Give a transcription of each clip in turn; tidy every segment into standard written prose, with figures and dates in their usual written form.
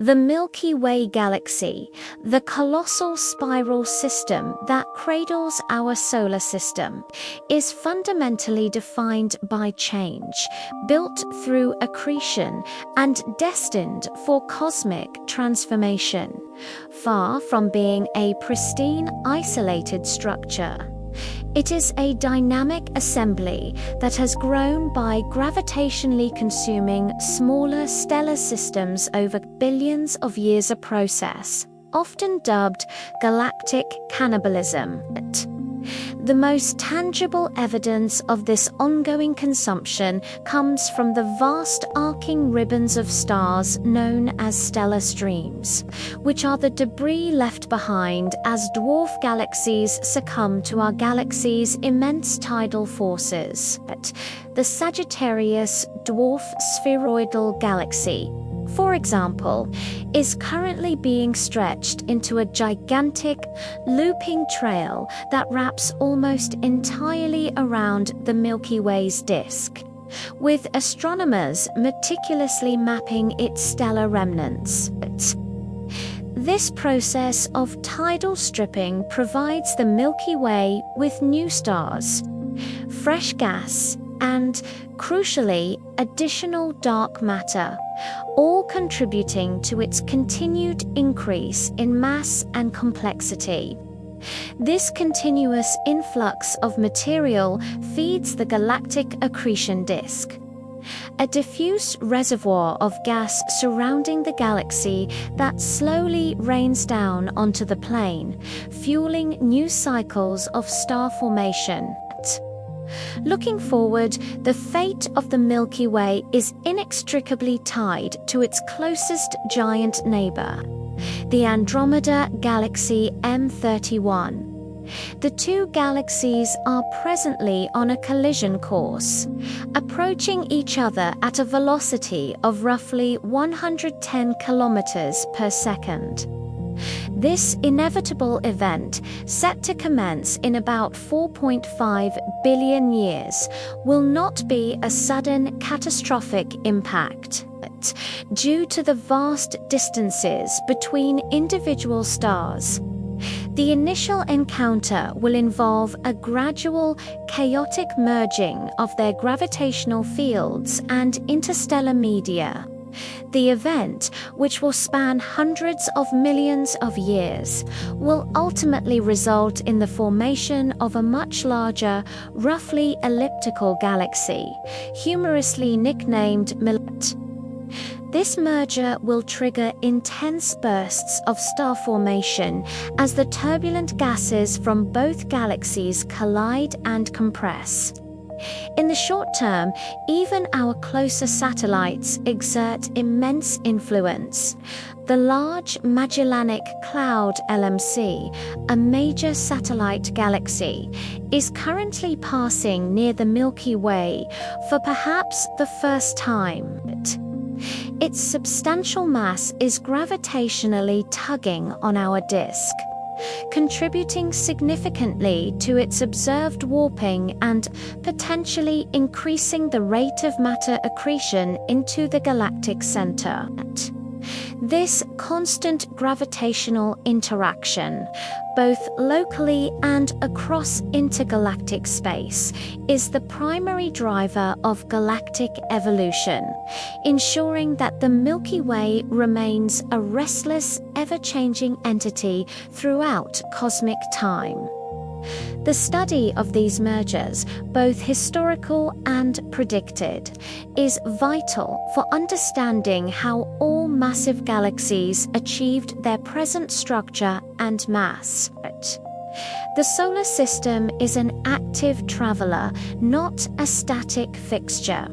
The Milky Way Galaxy, the colossal spiral system that cradles our solar system, is fundamentally defined by change, built through accretion, and destined for cosmic transformation. Far from being a pristine, isolated structure, it is a dynamic assembly that has grown by gravitationally consuming smaller stellar systems over billions of years, a process often dubbed galactic cannibalism. The most tangible evidence of this ongoing consumption comes from the vast arcing ribbons of stars known as stellar streams, which are the debris left behind as dwarf galaxies succumb to our galaxy's immense tidal forces. The Sagittarius dwarf spheroidal galaxy, for example, is currently being stretched into a gigantic, looping trail that wraps almost entirely around the Milky Way's disk, with astronomers meticulously mapping its stellar remnants. This process of tidal stripping provides the Milky Way with new stars, fresh gas, and, crucially, additional dark matter, all contributing to its continued increase in mass and complexity. This continuous influx of material feeds the galactic accretion disk, a diffuse reservoir of gas surrounding the galaxy that slowly rains down onto the plane, fueling new cycles of star formation. Looking forward, the fate of the Milky Way is inextricably tied to its closest giant neighbor, the Andromeda Galaxy M31. The two galaxies are presently on a collision course, approaching each other at a velocity of roughly 110 kilometers per second. This inevitable event, set to commence in about 4.5 billion years, will not be a sudden catastrophic impact. Due to the vast distances between individual stars, the initial encounter will involve a gradual, chaotic merging of their gravitational fields and interstellar media. The event, which will span hundreds of millions of years, will ultimately result in the formation of a much larger, roughly elliptical galaxy, humorously nicknamed Milky. This merger will trigger intense bursts of star formation as the turbulent gases from both galaxies collide and compress. In the short term, even our closer satellites exert immense influence. The Large Magellanic Cloud LMC, a major satellite galaxy, is currently passing near the Milky Way for perhaps the first time. Its substantial mass is gravitationally tugging on our disk, contributing significantly to its observed warping and potentially increasing the rate of matter accretion into the galactic center. This constant gravitational interaction, both locally and across intergalactic space, is the primary driver of galactic evolution, ensuring that the Milky Way remains a restless, ever-changing entity throughout cosmic time. The study of these mergers, both historical and predicted, is vital for understanding how all massive galaxies achieved their present structure and mass. The solar system is an active traveler, not a static fixture.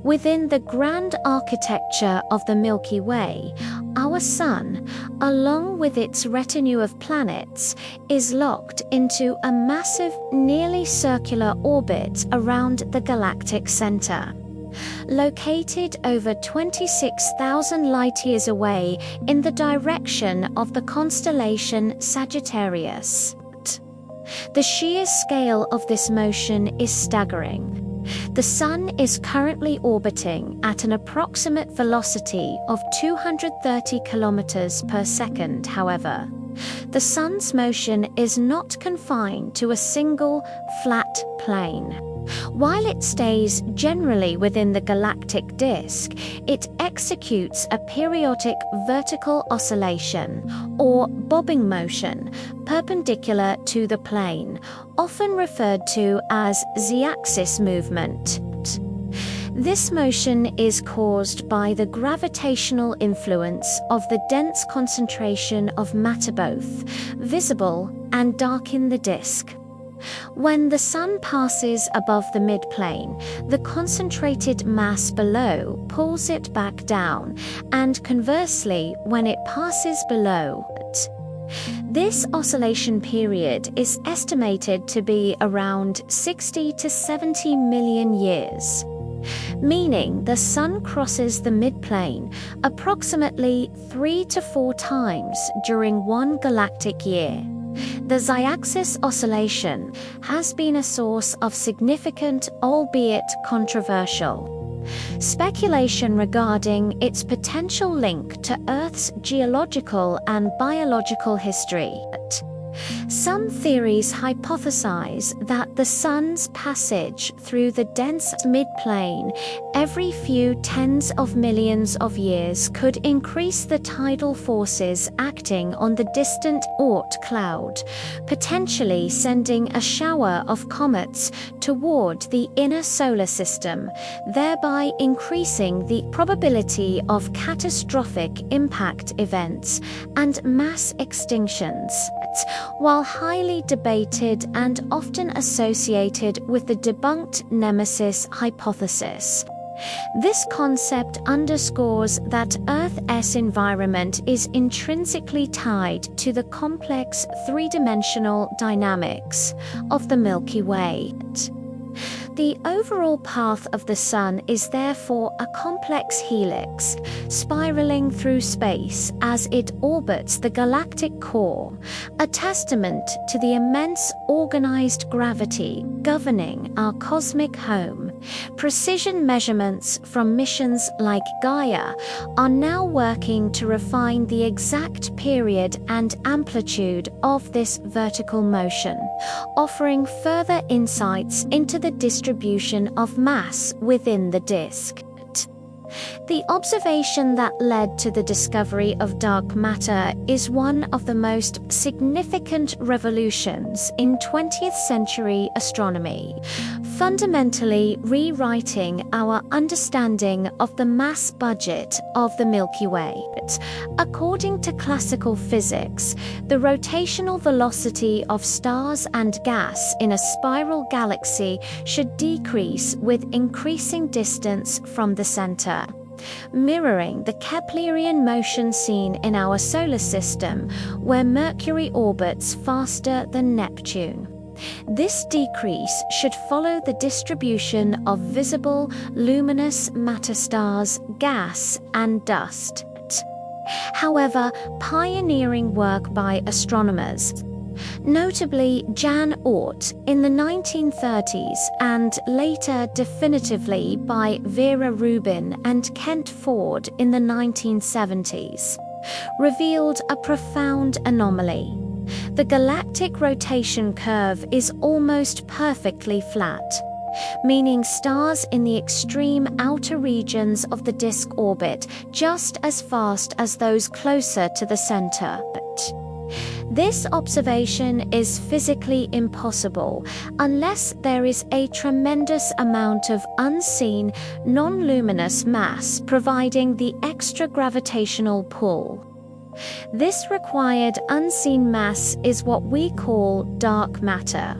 Within the grand architecture of the Milky Way, our Sun, along with its retinue of planets, is locked into a massive, nearly circular orbit around the galactic center. Located over 26,000 light-years away in the direction of the constellation Sagittarius. The sheer scale of this motion is staggering. The Sun is currently orbiting at an approximate velocity of 230 kilometers per second. However, the Sun's motion is not confined to a single, flat plane. While it stays generally within the galactic disk, it executes a periodic vertical oscillation, or bobbing motion, perpendicular to the plane, often referred to as z-axis movement. This motion is caused by the gravitational influence of the dense concentration of matter, both visible and dark, in the disk. When the Sun passes above the midplane, the concentrated mass below pulls it back down, and conversely, when it passes below it. This oscillation period is estimated to be around 60 to 70 million years, meaning the Sun crosses the midplane approximately 3 to 4 times during one galactic year. The z-axis oscillation has been a source of significant, albeit controversial, speculation regarding its potential link to Earth's geological and biological history. Some theories hypothesize that the Sun's passage through the dense midplane every few tens of millions of years could increase the tidal forces acting on the distant Oort cloud, potentially sending a shower of comets toward the inner solar system, thereby increasing the probability of catastrophic impact events and mass extinctions. While highly debated and often associated with the debunked Nemesis hypothesis, this concept underscores that Earth's environment is intrinsically tied to the complex three-dimensional dynamics of the Milky Way. The overall path of the Sun is therefore a complex helix, spiraling through space as it orbits the galactic core, a testament to the immense organized gravity governing our cosmic home. Precision measurements from missions like Gaia are now working to refine the exact period and amplitude of this vertical motion, offering further insights into the distribution of mass within the disk. The observation that led to the discovery of dark matter is one of the most significant revolutions in 20th century astronomy, fundamentally rewriting our understanding of the mass budget of the Milky Way. According to classical physics, the rotational velocity of stars and gas in a spiral galaxy should decrease with increasing distance from the center, mirroring the Keplerian motion seen in our solar system, where Mercury orbits faster than Neptune. This decrease should follow the distribution of visible, luminous matter stars, gas, and dust. However, pioneering work by astronomers, notably Jan Oort in the 1930s and later definitively by Vera Rubin and Kent Ford in the 1970s, revealed a profound anomaly. The galactic rotation curve is almost perfectly flat, meaning stars in the extreme outer regions of the disk orbit just as fast as those closer to the center. This observation is physically impossible unless there is a tremendous amount of unseen, non-luminous mass providing the extra gravitational pull. This required unseen mass is what we call dark matter.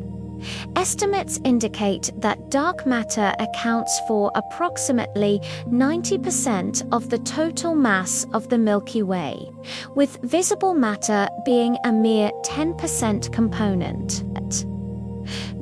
Estimates indicate that dark matter accounts for approximately 90% of the total mass of the Milky Way, with visible matter being a mere 10% component.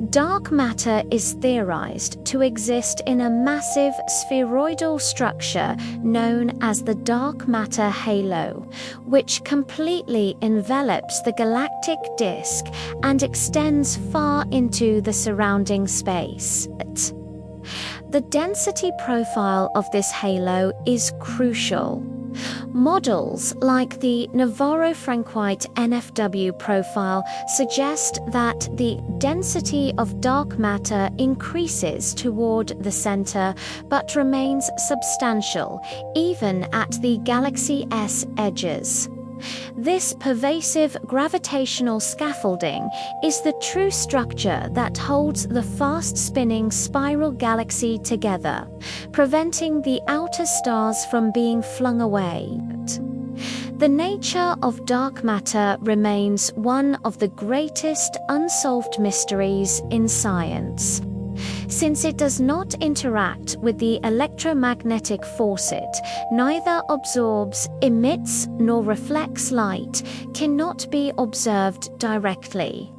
Dark matter is theorized to exist in a massive spheroidal structure known as the dark matter halo, which completely envelops the galactic disk and extends far into the surrounding space. The density profile of this halo is crucial. Models like the Navarro-Frank-White NFW profile suggest that the density of dark matter increases toward the center but remains substantial, even at the galaxy S edges. This pervasive gravitational scaffolding is the true structure that holds the fast-spinning spiral galaxy together, preventing the outer stars from being flung away. The nature of dark matter remains one of the greatest unsolved mysteries in science. Since it does not interact with the electromagnetic force, it neither absorbs, emits, nor reflects light, cannot be observed directly.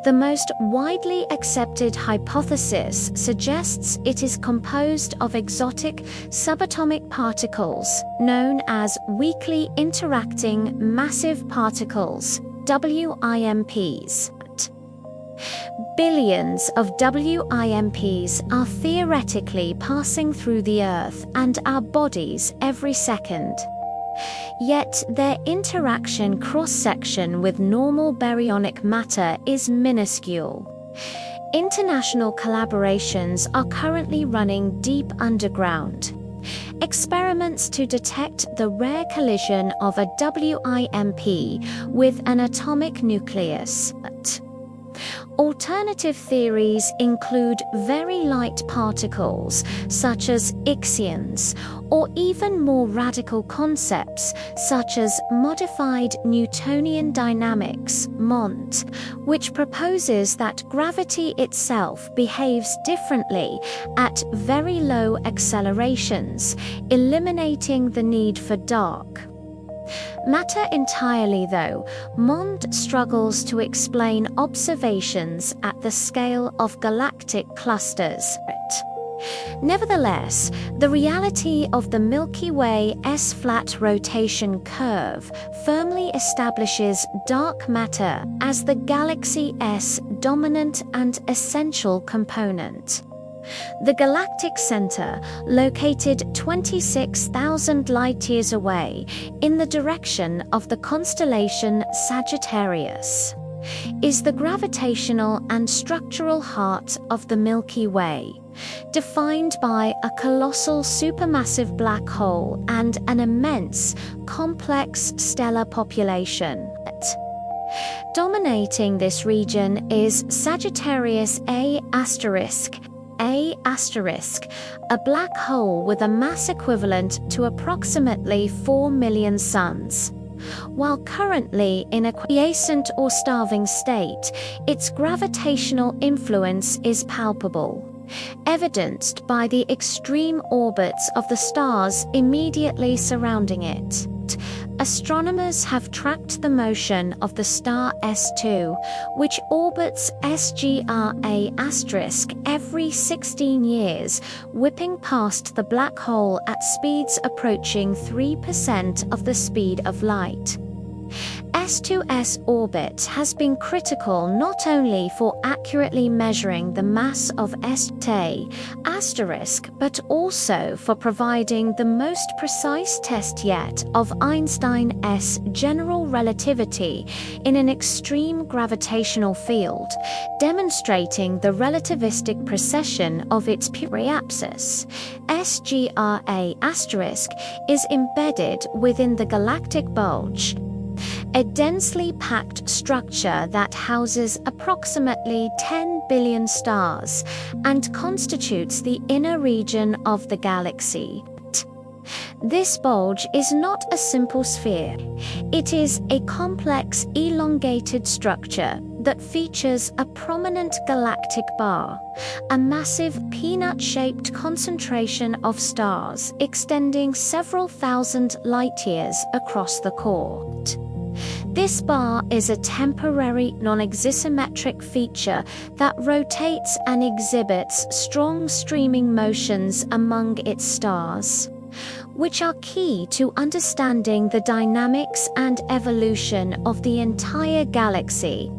The most widely accepted hypothesis suggests it is composed of exotic subatomic particles known as weakly interacting massive particles, WIMPs. Billions of WIMPs are theoretically passing through the Earth and our bodies every second. Yet their interaction cross-section with normal baryonic matter is minuscule. International collaborations are currently running deep underground. Experiments to detect the rare collision of a WIMP with an atomic nucleus. Alternative theories include very light particles, such as ixions, or even more radical concepts, such as modified Newtonian dynamics, MOND, which proposes that gravity itself behaves differently at very low accelerations, eliminating the need for dark matter entirely. Though MOND struggles to explain observations at the scale of galactic clusters. Nevertheless, the reality of the Milky Way S-flat rotation curve firmly establishes dark matter as the galaxy S dominant and essential component. The galactic center, located 26,000 light-years away in the direction of the constellation Sagittarius, is the gravitational and structural heart of the Milky Way, defined by a colossal supermassive black hole and an immense, complex stellar population. Dominating this region is Sagittarius A*, a black hole with a mass equivalent to approximately 4 million suns. While currently in a quiescent or starving state, its gravitational influence is palpable, evidenced by the extreme orbits of the stars immediately surrounding it. Astronomers have tracked the motion of the star S2, which orbits SGRA*, every 16 years, whipping past the black hole at speeds approaching 3% of the speed of light. S2's orbit has been critical not only for accurately measuring the mass of S*, but also for providing the most precise test yet of Einstein's general relativity in an extreme gravitational field, demonstrating the relativistic precession of its periapsis. SGRA** is embedded within the galactic bulge, a densely packed structure that houses approximately 10 billion stars and constitutes the inner region of the galaxy. This bulge is not a simple sphere. It is a complex, elongated structure that features a prominent galactic bar, a massive peanut-shaped concentration of stars extending several thousand light-years across the core. This bar is a temporary, non-axisymmetric feature that rotates and exhibits strong streaming motions among its stars, which are key to understanding the dynamics and evolution of the entire galaxy.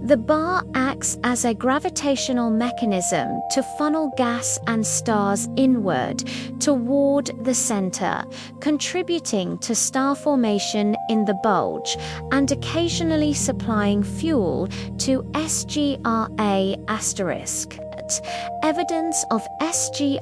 The bar acts as a gravitational mechanism to funnel gas and stars inward toward the center, contributing to star formation in the bulge and occasionally supplying fuel to SGRA*. Evidence of SGRA*'s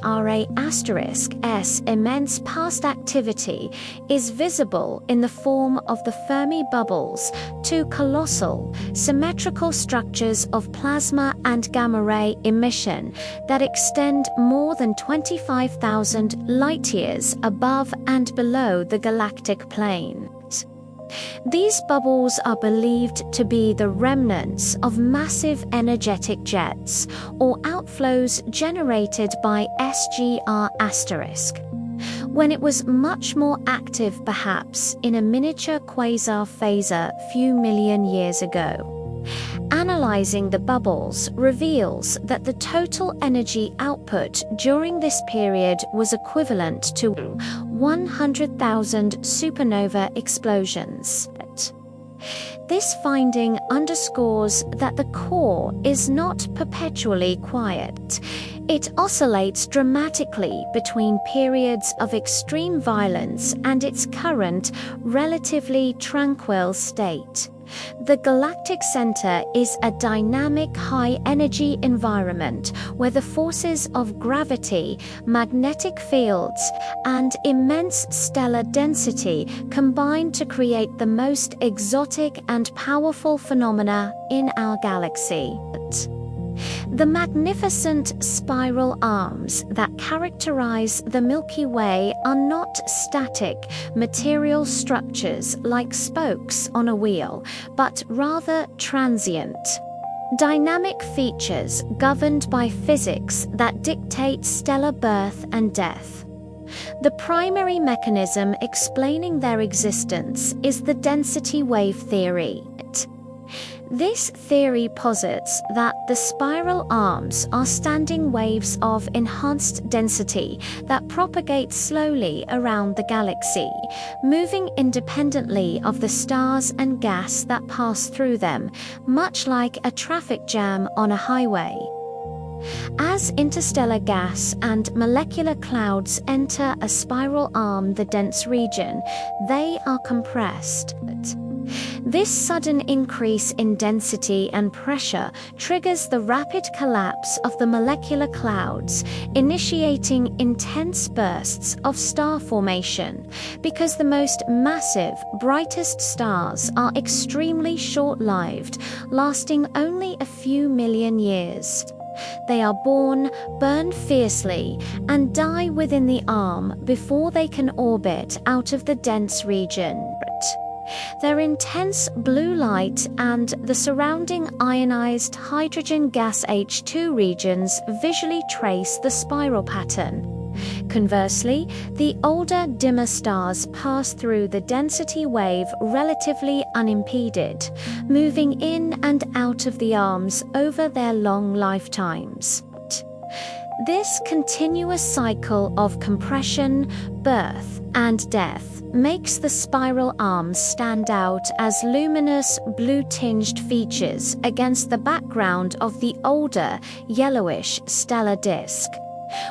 immense past activity is visible in the form of the Fermi bubbles, two colossal, symmetrical structures of plasma and gamma-ray emission that extend more than 25,000 light-years above and below the galactic plane. These bubbles are believed to be the remnants of massive energetic jets, or outflows generated by SGR**, when it was much more active, perhaps in a miniature quasar-phasor few million years ago. Analyzing the bubbles reveals that the total energy output during this period was equivalent to 100,000 supernova explosions. This finding underscores that the core is not perpetually quiet. It oscillates dramatically between periods of extreme violence and its current, relatively tranquil state. The galactic center is a dynamic high-energy environment where the forces of gravity, magnetic fields, and immense stellar density combine to create the most exotic and powerful phenomena in our galaxy. The magnificent spiral arms that characterize the Milky Way are not static, material structures like spokes on a wheel, but rather transient, dynamic features governed by physics that dictate stellar birth and death. The primary mechanism explaining their existence is the density wave theory. This theory posits that the spiral arms are standing waves of enhanced density that propagate slowly around the galaxy, moving independently of the stars and gas that pass through them, much like a traffic jam on a highway. As interstellar gas and molecular clouds enter a spiral arm, the dense region, they are compressed. This sudden increase in density and pressure triggers the rapid collapse of the molecular clouds, initiating intense bursts of star formation, because the most massive, brightest stars are extremely short-lived, lasting only a few million years. They are born, burn fiercely, and die within the arm before they can orbit out of the dense region. Their intense blue light and the surrounding ionized hydrogen gas H2 regions visually trace the spiral pattern. Conversely, the older, dimmer stars pass through the density wave relatively unimpeded, moving in and out of the arms over their long lifetimes. This continuous cycle of compression, birth, and death makes the spiral arms stand out as luminous, blue-tinged features against the background of the older, yellowish stellar disk.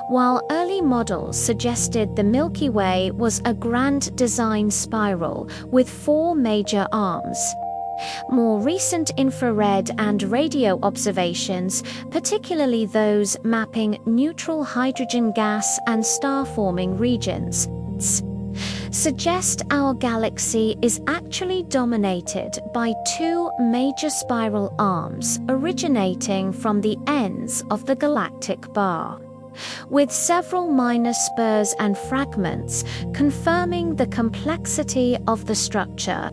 While early models suggested the Milky Way was a grand design spiral with 4 major arms, more recent infrared and radio observations, particularly those mapping neutral hydrogen gas and star-forming regions, suggest our galaxy is actually dominated by 2 major spiral arms originating from the ends of the galactic bar, with several minor spurs and fragments confirming the complexity of the structure.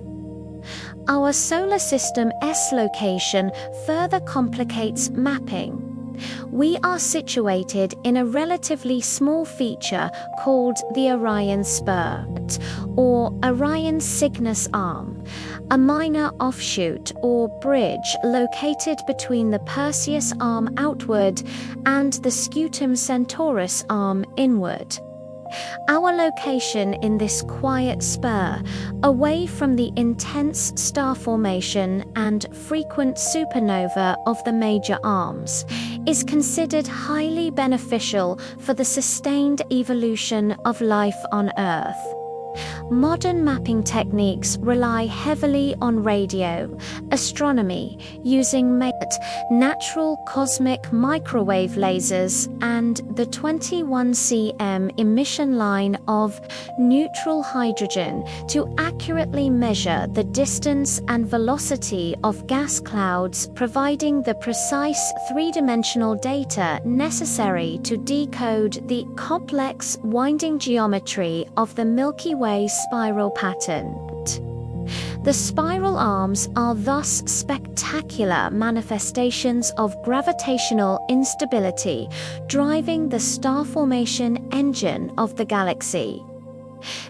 Our solar system S location further complicates mapping. We are situated in a relatively small feature called the Orion Spur, or Orion Cygnus Arm, a minor offshoot or bridge located between the Perseus Arm outward and the Scutum Centaurus Arm inward. Our location in this quiet spur, away from the intense star formation and frequent supernova of the major arms, is considered highly beneficial for the sustained evolution of life on Earth. Modern mapping techniques rely heavily on radio astronomy using natural cosmic microwave lasers and the 21 cm emission line of neutral hydrogen to accurately measure the distance and velocity of gas clouds, providing the precise three-dimensional data necessary to decode the complex winding geometry of the Milky Way spiral pattern. The spiral arms are thus spectacular manifestations of gravitational instability, driving the star formation engine of the galaxy.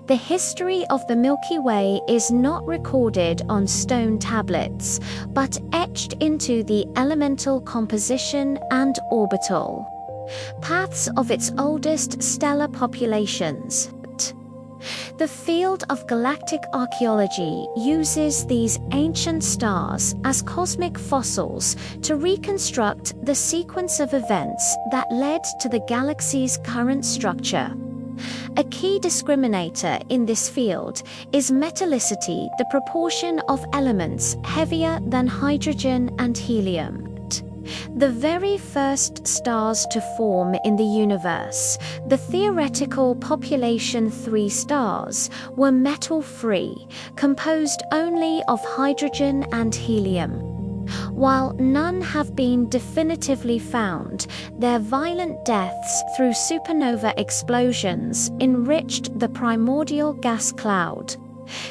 The history of the Milky Way is not recorded on stone tablets, but etched into the elemental composition and orbital paths of its oldest stellar populations. The field of galactic archaeology uses these ancient stars as cosmic fossils to reconstruct the sequence of events that led to the galaxy's current structure. A key discriminator in this field is metallicity, the proportion of elements heavier than hydrogen and helium. The very first stars to form in the universe, the theoretical population 3 stars, were metal-free, composed only of hydrogen and helium. While none have been definitively found, their violent deaths through supernova explosions enriched the primordial gas cloud,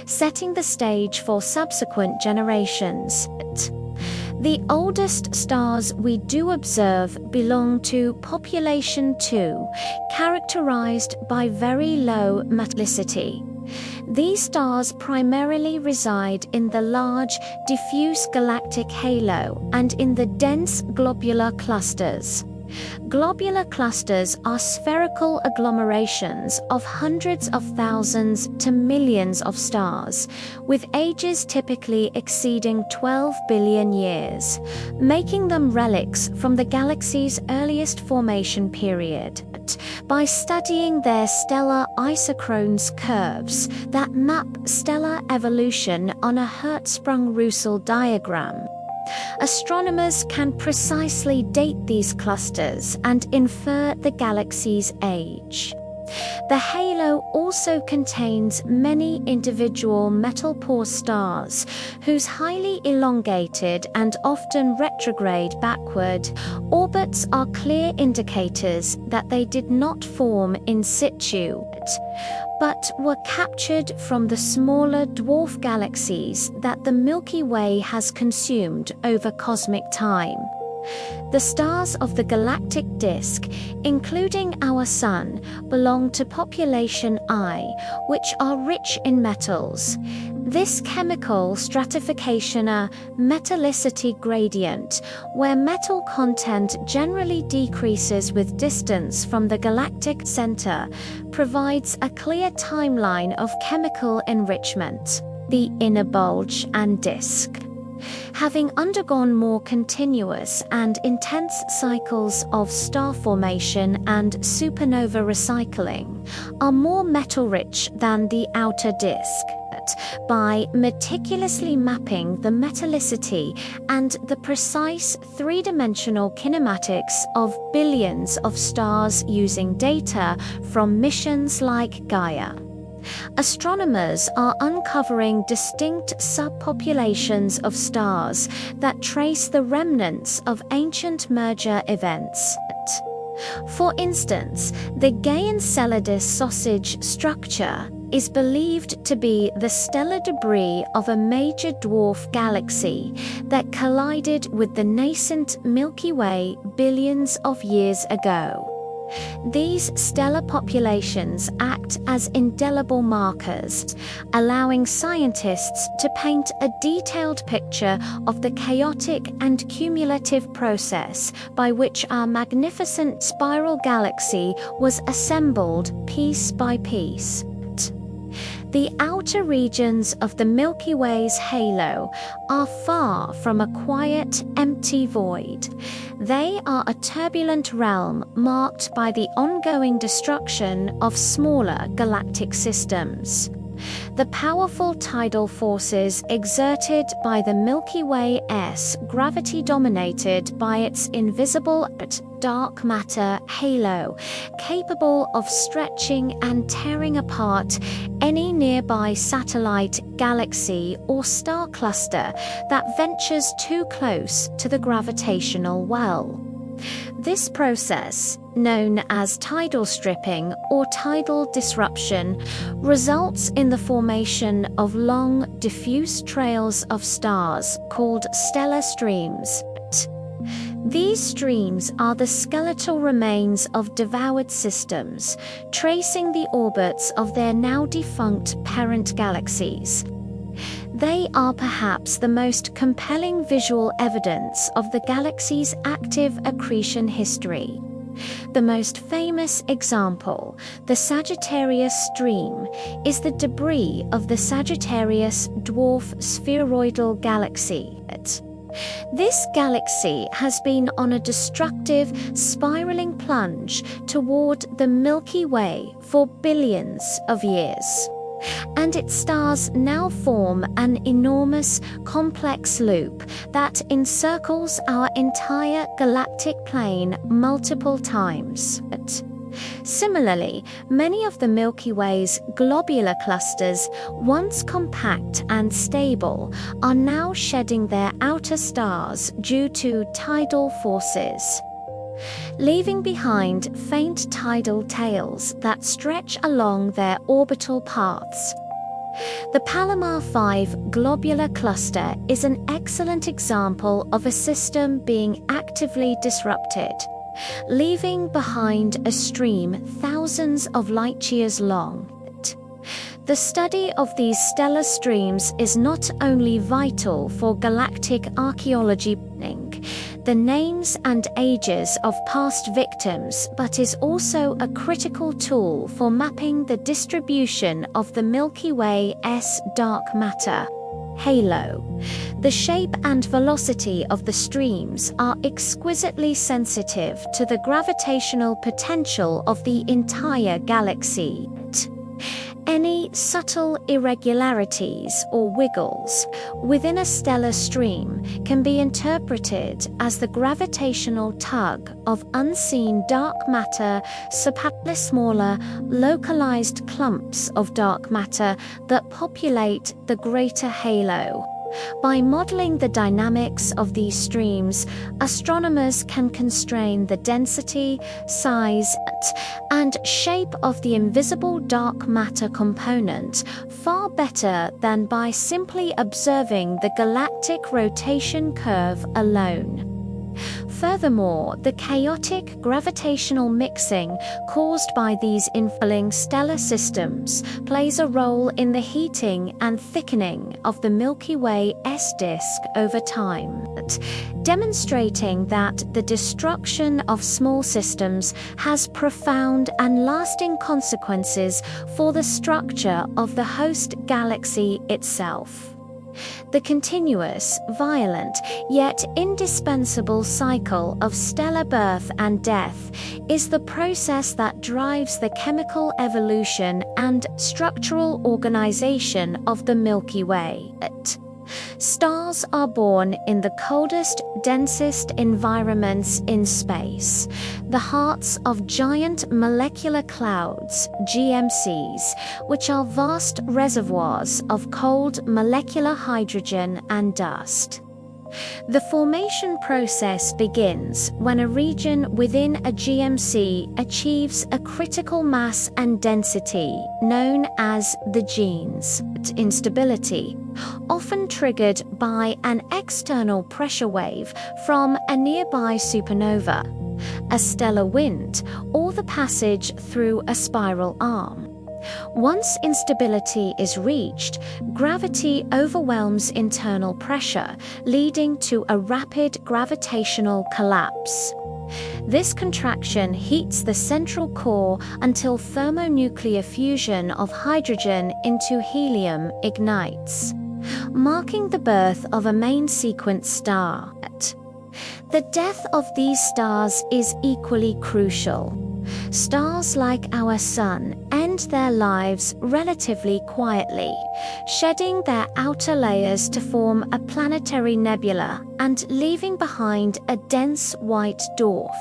setting the stage for subsequent generations. The oldest stars we do observe belong to population 2, characterized by very low metallicity. These stars primarily reside in the large, diffuse galactic halo and in the dense globular clusters. Globular clusters are spherical agglomerations of hundreds of thousands to millions of stars, with ages typically exceeding 12 billion years, making them relics from the galaxy's earliest formation period. By studying their stellar isochronous curves that map stellar evolution on a Hertzsprung-Russell diagram, astronomers can precisely date these clusters and infer the galaxy's age. The halo also contains many individual metal-poor stars whose highly elongated and often retrograde backward orbits are clear indicators that they did not form in situ, but were captured from the smaller dwarf galaxies that the Milky Way has consumed over cosmic time. The stars of the galactic disk, including our Sun, belong to population I, which are rich in metals. This chemical stratification, a metallicity gradient, where metal content generally decreases with distance from the galactic center, provides a clear timeline of chemical enrichment. The inner bulge and disk, having undergone more continuous and intense cycles of star formation and supernova recycling, are more metal-rich than the outer disk. By meticulously mapping the metallicity and the precise three-dimensional kinematics of billions of stars using data from missions like Gaia, astronomers are uncovering distinct subpopulations of stars that trace the remnants of ancient merger events. For instance, the Gaia-Enceladus sausage structure is believed to be the stellar debris of a major dwarf galaxy that collided with the nascent Milky Way billions of years ago. These stellar populations act as indelible markers, allowing scientists to paint a detailed picture of the chaotic and cumulative process by which our magnificent spiral galaxy was assembled piece by piece. The outer regions of the Milky Way's halo are far from a quiet, empty void. They are a turbulent realm marked by the ongoing destruction of smaller galactic systems. The powerful tidal forces exerted by the Milky Way's gravity, dominated by its invisible dark matter halo, capable of stretching and tearing apart any nearby satellite, galaxy, or star cluster that ventures too close to the gravitational well. This process, known as tidal stripping or tidal disruption, results in the formation of long, diffuse trails of stars called stellar streams. These streams are the skeletal remains of devoured systems, tracing the orbits of their now defunct parent galaxies. They are perhaps the most compelling visual evidence of the galaxy's active accretion history. The most famous example, the Sagittarius stream, is the debris of the Sagittarius dwarf spheroidal galaxy. This galaxy has been on a destructive, spiraling plunge toward the Milky Way for billions of years. And its stars now form an enormous, complex loop that encircles our entire galactic plane multiple times. Similarly, many of the Milky Way's globular clusters, once compact and stable, are now shedding their outer stars due to tidal forces, leaving behind faint tidal tails that stretch along their orbital paths. The Palomar 5 globular cluster is an excellent example of a system being actively disrupted, leaving behind a stream thousands of light-years long. The study of these stellar streams is not only vital for galactic archaeology, the names and ages of past victims, but is also a critical tool for mapping the distribution of the Milky Way's dark matter halo. The shape and velocity of the streams are exquisitely sensitive to the gravitational potential of the entire galaxy. Any subtle irregularities or wiggles within a stellar stream can be interpreted as the gravitational tug of unseen dark matter, surpassing smaller, localized clumps of dark matter that populate the greater halo. By modeling the dynamics of these streams, astronomers can constrain the density, size, and shape of the invisible dark matter component far better than by simply observing the galactic rotation curve alone. Furthermore, the chaotic gravitational mixing caused by these infilling stellar systems plays a role in the heating and thickening of the Milky Way's disk over time, demonstrating that the destruction of small systems has profound and lasting consequences for the structure of the host galaxy itself. The continuous, violent, yet indispensable cycle of stellar birth and death is the process that drives the chemical evolution and structural organization of the Milky Way. Stars are born in the coldest, densest environments in space, the hearts of giant molecular clouds, GMCs, which are vast reservoirs of cold molecular hydrogen and dust. The formation process begins when a region within a GMC achieves a critical mass and density known as the genes instability, often triggered by an external pressure wave from a nearby supernova. a stellar wind, or the passage through a spiral arm. Once instability is reached, gravity overwhelms internal pressure, leading to a rapid gravitational collapse. This contraction heats the central core until thermonuclear fusion of hydrogen into helium ignites, marking the birth of a main sequence star. The death of these stars is equally crucial. Stars like our Sun end their lives relatively quietly, shedding their outer layers to form a planetary nebula and leaving behind a dense white dwarf.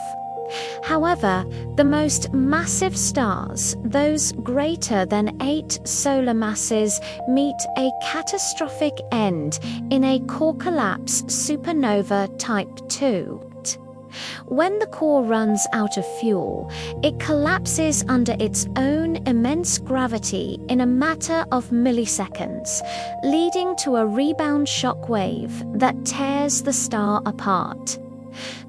However, the most massive stars, those greater than 8 solar masses, meet a catastrophic end in a core collapse supernova type 2. When the core runs out of fuel, it collapses under its own immense gravity in a matter of milliseconds, leading to a rebound shock wave that tears the star apart.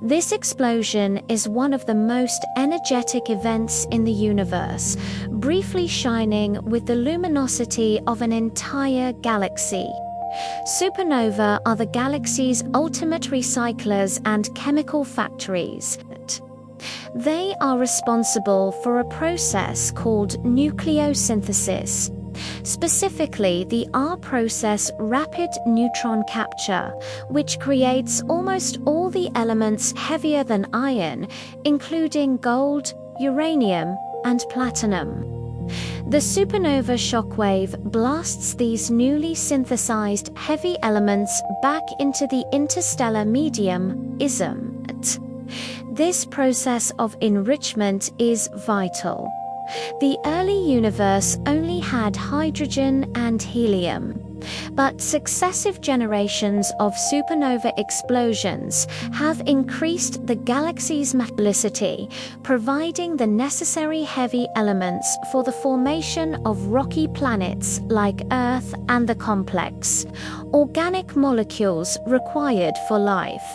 This explosion is one of the most energetic events in the universe, briefly shining with the luminosity of an entire galaxy. Supernova are the galaxy's ultimate recyclers and chemical factories. They are responsible for a process called nucleosynthesis, specifically the R process rapid neutron capture, which creates almost all the elements heavier than iron, including gold, uranium, and platinum. The supernova shockwave blasts these newly synthesized heavy elements back into the interstellar medium, ISM. This process of enrichment is vital. The early universe only had hydrogen and helium, but successive generations of supernova explosions have increased the galaxy's metallicity, providing the necessary heavy elements for the formation of rocky planets like Earth and the complex organic molecules required for life.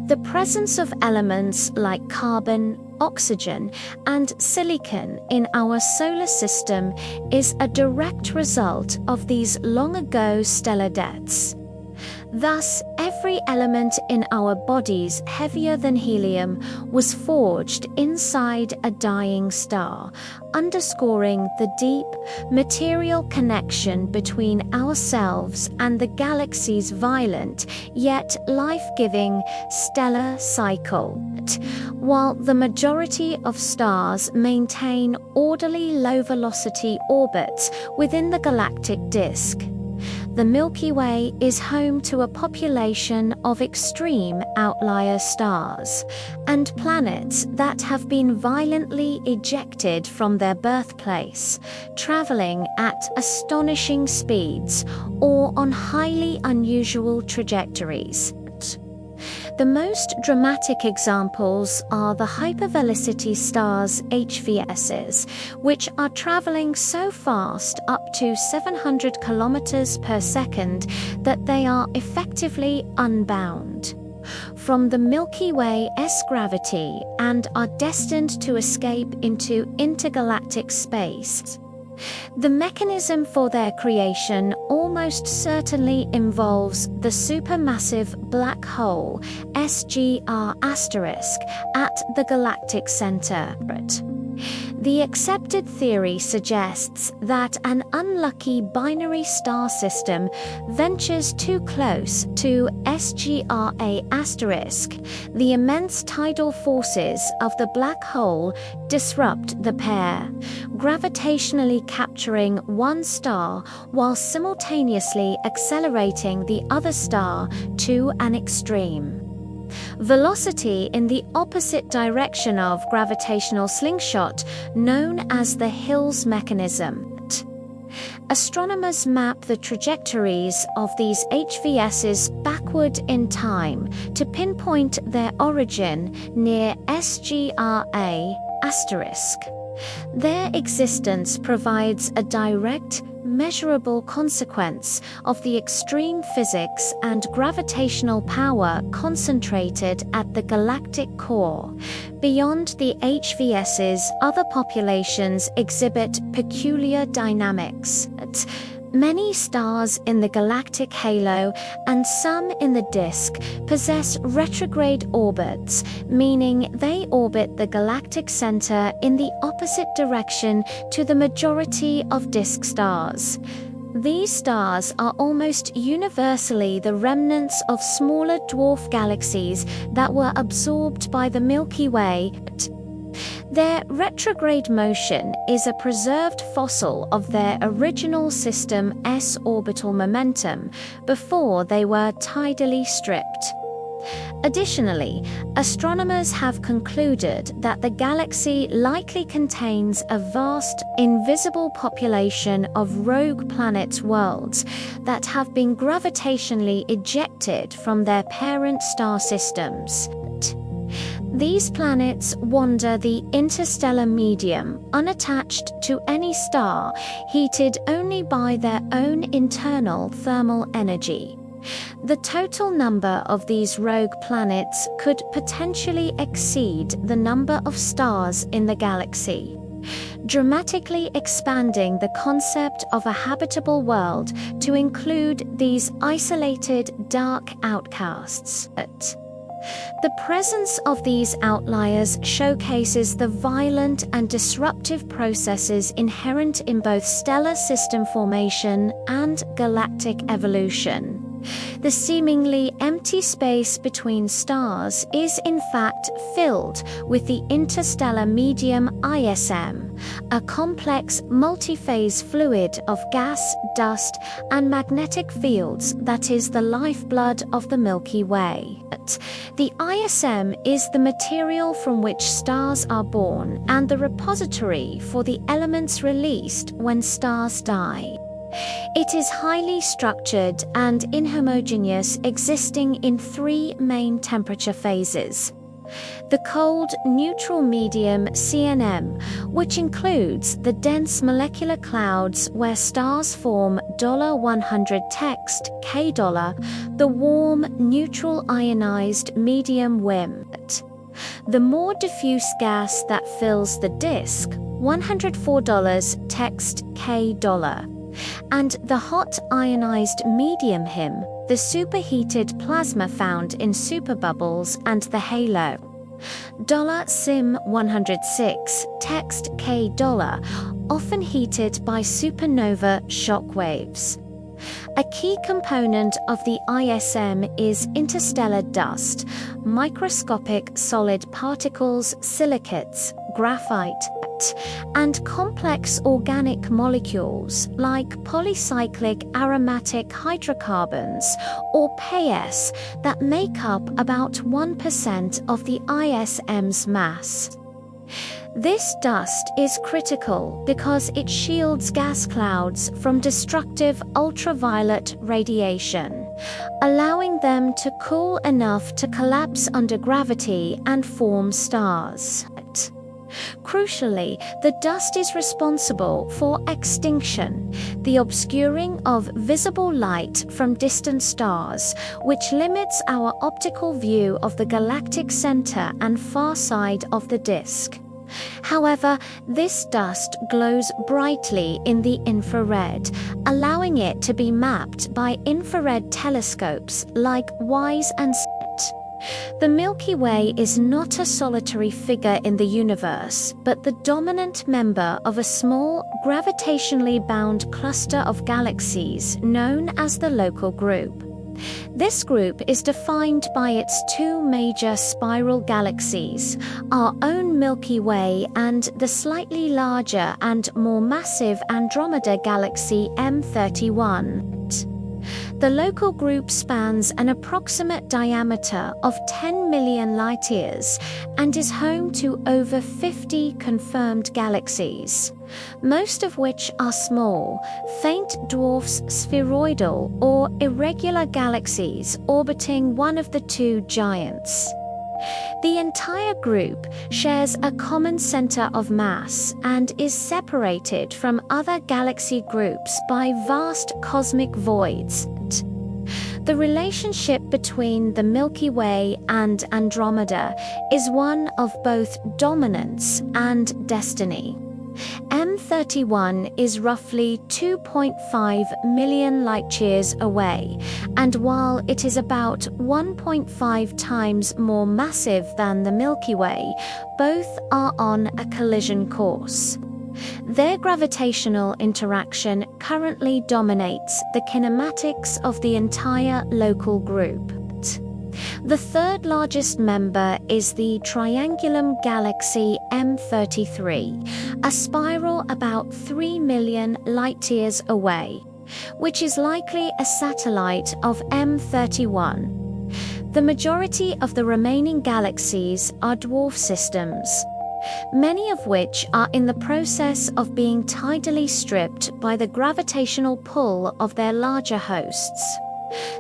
The presence of elements like carbon, oxygen, and silicon in our solar system is a direct result of these long-ago stellar deaths. Thus, every element in our bodies heavier than helium was forged inside a dying star, underscoring the deep, material connection between ourselves and the galaxy's violent, yet life-giving, stellar cycle. While the majority of stars maintain orderly low-velocity orbits within the galactic disk, the Milky Way is home to a population of extreme outlier stars and planets that have been violently ejected from their birthplace, traveling at astonishing speeds or on highly unusual trajectories. The most dramatic examples are the hypervelocity stars HVSs, which are traveling so fast up to 700 kilometers per second that they are effectively unbound from the Milky Way's gravity and are destined to escape into intergalactic space. The mechanism for their creation almost certainly involves the supermassive black hole SGR** at the galactic center. The accepted theory suggests that an unlucky binary star system ventures too close to SGRA*. The immense tidal forces of the black hole disrupt the pair, gravitationally capturing one star while simultaneously accelerating the other star to an extreme. Velocity in the opposite direction of gravitational slingshot, known as the Hill's mechanism. Astronomers map the trajectories of these HVSs backward in time to pinpoint their origin near SGRA*. Their existence provides a direct, measurable consequence of the extreme physics and gravitational power concentrated at the galactic core. Beyond the HVS's, other populations exhibit peculiar dynamics. Many stars in the galactic halo and some in the disk possess retrograde orbits, meaning they orbit the galactic center in the opposite direction to the majority of disk stars. These stars are almost universally the remnants of smaller dwarf galaxies that were absorbed by the Milky Way. Their retrograde motion is a preserved fossil of their original system's orbital momentum before they were tidally stripped. Additionally, astronomers have concluded that the galaxy likely contains a vast, invisible population of rogue planet worlds that have been gravitationally ejected from their parent star systems. These planets wander the interstellar medium unattached to any star, heated only by their own internal thermal energy. The total number of these rogue planets could potentially exceed the number of stars in the galaxy, dramatically expanding the concept of a habitable world to include these isolated, dark outcasts. The presence of these outliers showcases the violent and disruptive processes inherent in both stellar system formation and galactic evolution. The seemingly empty space between stars is in fact filled with the interstellar medium ISM, a complex multi-phase fluid of gas, dust, and magnetic fields that is the lifeblood of the Milky Way. The ISM is the material from which stars are born and the repository for the elements released when stars die. It is highly structured and inhomogeneous, existing in three main temperature phases. The cold, neutral medium CNM, which includes the dense molecular clouds where stars form $100 text K $, the warm, neutral ionized medium WIM. The more diffuse gas that fills the disk, $104 text K $, and the hot ionized medium HIM, the superheated plasma found in superbubbles and the halo. $SIM 106 text K $, often heated by supernova shock waves. A key component of the ISM is interstellar dust, microscopic solid particles, silicates, graphite, and complex organic molecules like polycyclic aromatic hydrocarbons, or PAS, that make up about 1% of the ISM's mass. This dust is critical because it shields gas clouds from destructive ultraviolet radiation, allowing them to cool enough to collapse under gravity and form stars. Crucially, the dust is responsible for extinction, the obscuring of visible light from distant stars, which limits our optical view of the galactic center and far side of the disk. However, this dust glows brightly in the infrared, allowing it to be mapped by infrared telescopes like WISE and SET. The Milky Way is not a solitary figure in the universe, but the dominant member of a small, gravitationally bound cluster of galaxies known as the Local Group. This group is defined by its two major spiral galaxies, our own Milky Way and the slightly larger and more massive Andromeda galaxy M31. The Local Group spans an approximate diameter of 10 million light-years and is home to over 50 confirmed galaxies, most of which are small, faint dwarfs, spheroidal or irregular galaxies orbiting one of the two giants. The entire group shares a common center of mass and is separated from other galaxy groups by vast cosmic voids. The relationship between the Milky Way and Andromeda is one of both dominance and destiny. M31 is roughly 2.5 million light-years away, and while it is about 1.5 times more massive than the Milky Way, both are on a collision course. Their gravitational interaction currently dominates the kinematics of the entire local group. The third largest member is the Triangulum Galaxy M33, a spiral about 3 million light-years away, which is likely a satellite of M31. The majority of the remaining galaxies are dwarf systems, many of which are in the process of being tidally stripped by the gravitational pull of their larger hosts.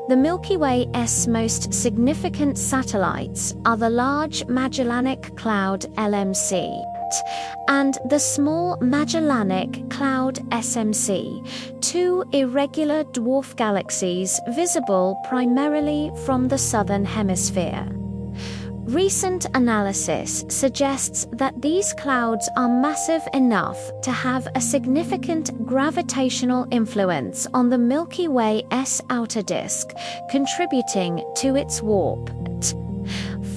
The Milky Way's most significant satellites are the Large Magellanic Cloud LMC and the Small Magellanic Cloud SMC, two irregular dwarf galaxies visible primarily from the southern hemisphere. Recent analysis suggests that these clouds are massive enough to have a significant gravitational influence on the Milky Way's outer disk, contributing to its warp.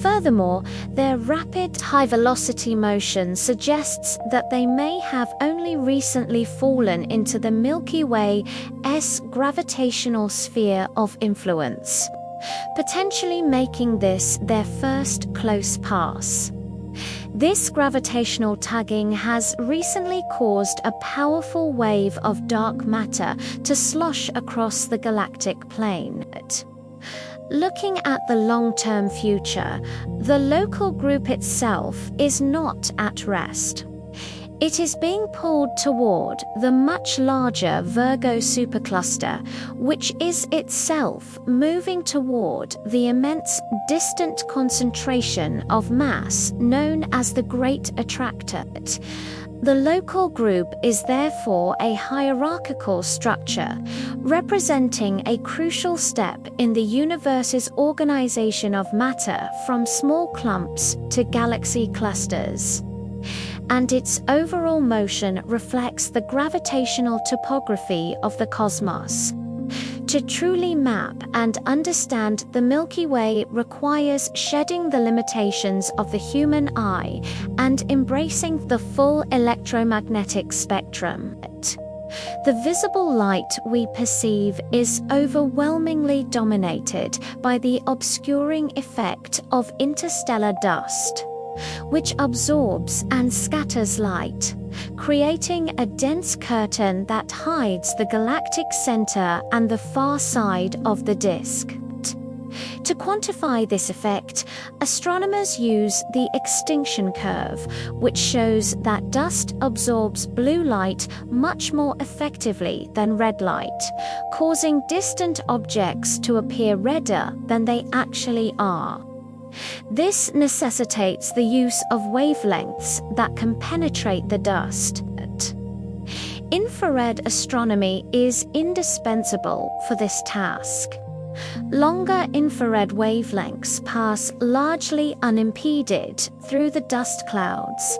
Furthermore, their rapid high-velocity motion suggests that they may have only recently fallen into the Milky Way's gravitational sphere of influence, potentially making this their first close pass. This gravitational tugging has recently caused a powerful wave of dark matter to slosh across the galactic plane. Looking at the long-term future, the local group itself is not at rest. It is being pulled toward the much larger Virgo supercluster, which is itself moving toward the immense distant concentration of mass known as the Great Attractor. The local group is therefore a hierarchical structure, representing a crucial step in the universe's organization of matter from small clumps to galaxy clusters. And its overall motion reflects the gravitational topography of the cosmos. To truly map and understand the Milky Way requires shedding the limitations of the human eye and embracing the full electromagnetic spectrum. The visible light we perceive is overwhelmingly dominated by the obscuring effect of interstellar dust, which absorbs and scatters light, creating a dense curtain that hides the galactic center and the far side of the disk. To quantify this effect, astronomers use the extinction curve, which shows that dust absorbs blue light much more effectively than red light, causing distant objects to appear redder than they actually are. This necessitates the use of wavelengths that can penetrate the dust. Infrared astronomy is indispensable for this task. Longer infrared wavelengths pass largely unimpeded through the dust clouds.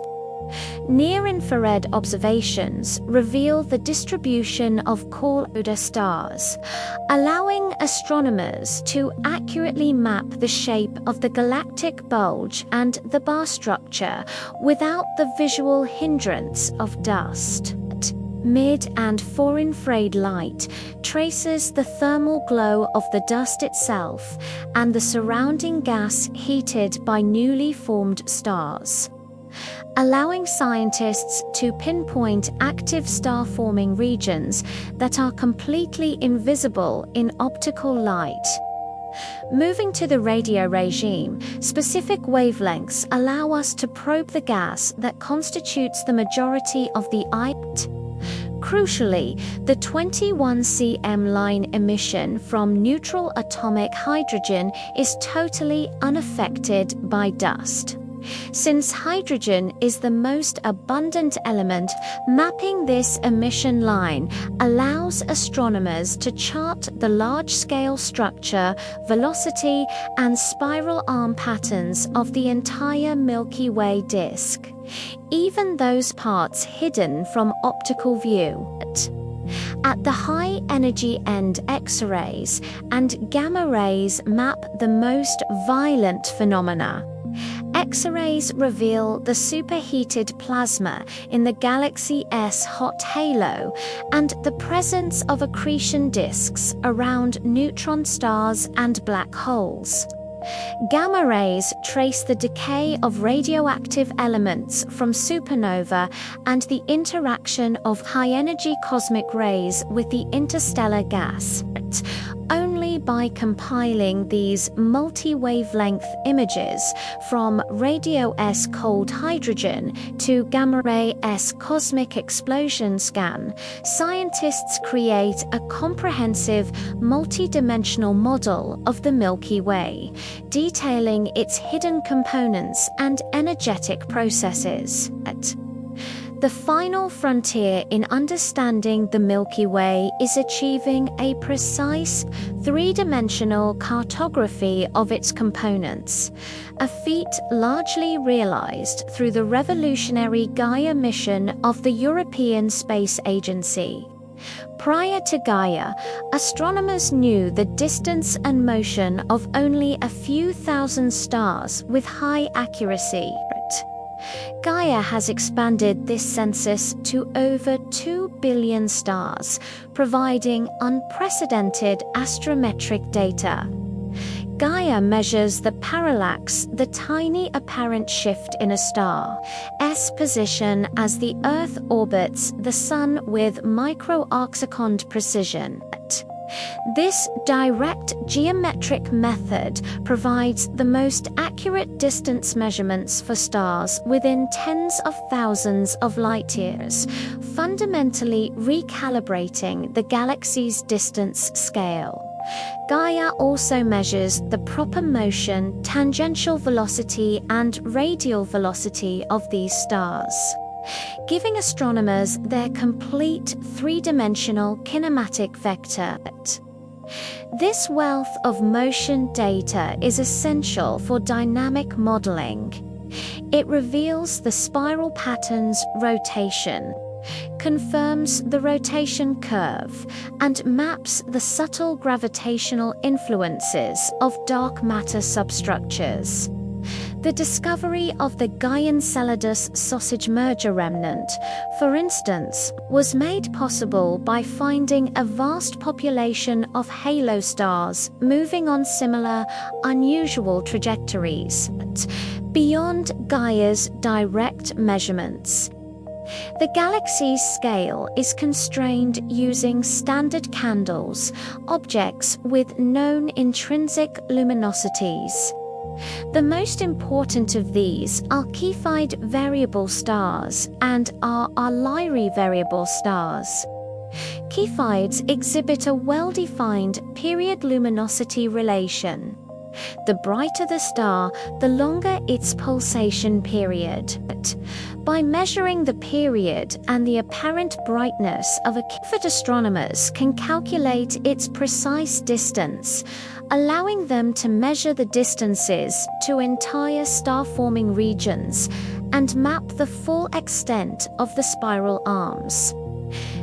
Near-infrared observations reveal the distribution of cold stars, allowing astronomers to accurately map the shape of the galactic bulge and the bar structure without the visual hindrance of dust. Mid- and far-infrared light traces the thermal glow of the dust itself and the surrounding gas heated by newly formed stars, allowing scientists to pinpoint active star-forming regions that are completely invisible in optical light. Moving to the radio regime, specific wavelengths allow us to probe the gas that constitutes the majority of the Crucially, the 21 cm line emission from neutral atomic hydrogen is totally unaffected by dust. Since hydrogen is the most abundant element, mapping this emission line allows astronomers to chart the large-scale structure, velocity, and spiral arm patterns of the entire Milky Way disk, even those parts hidden from optical view. At the high-energy end, X-rays and gamma rays map the most violent phenomena. X-rays reveal the superheated plasma in the galaxy S hot halo and the presence of accretion disks around neutron stars and black holes. Gamma rays trace the decay of radioactive elements from supernova and the interaction of high-energy cosmic rays with the interstellar gas. Only by compiling these multi-wavelength images from radio S cold hydrogen to gamma ray S cosmic explosion scan, scientists create a comprehensive multi-dimensional model of the Milky Way, detailing its hidden components and energetic processes. The final frontier in understanding the Milky Way is achieving a precise, three-dimensional cartography of its components, a feat largely realized through the revolutionary Gaia mission of the European Space Agency. Prior to Gaia, astronomers knew the distance and motion of only a few thousand stars with high accuracy. Gaia has expanded this census to over 2 billion stars, providing unprecedented astrometric data. Gaia measures the parallax, the tiny apparent shift in a star's position as the Earth orbits the Sun, with micro-arcsecond precision. This direct geometric method provides the most accurate distance measurements for stars within tens of thousands of light-years, fundamentally recalibrating the galaxy's distance scale. Gaia also measures the proper motion, tangential velocity, and radial velocity of these stars, giving astronomers their complete three-dimensional kinematic vector. This wealth of motion data is essential for dynamic modeling. It reveals the spiral pattern's rotation, confirms the rotation curve, and maps the subtle gravitational influences of dark matter substructures. The discovery of the Gaian-Enceladus sausage merger remnant, for instance, was made possible by finding a vast population of halo stars moving on similar, unusual trajectories beyond Gaia's direct measurements. The galaxy's scale is constrained using standard candles, objects with known intrinsic luminosities. The most important of these are Cepheid variable stars and are Arlyri variable stars. Cepheids exhibit a well-defined period luminosity relation. The brighter the star, the longer its pulsation period. By measuring the period and the apparent brightness of a Cepheid, astronomers can calculate its precise distance, allowing them to measure the distances to entire star-forming regions and map the full extent of the spiral arms.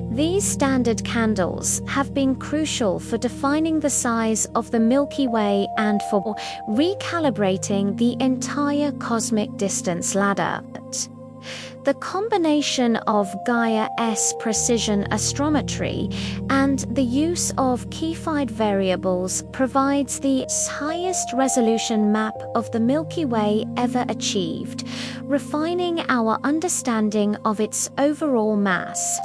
These standard candles have been crucial for defining the size of the Milky Way and for recalibrating the entire cosmic distance ladder. The combination of Gaia-S precision astrometry and the use of Cepheid variables provides the highest resolution map of the Milky Way ever achieved, refining our understanding of its overall mass,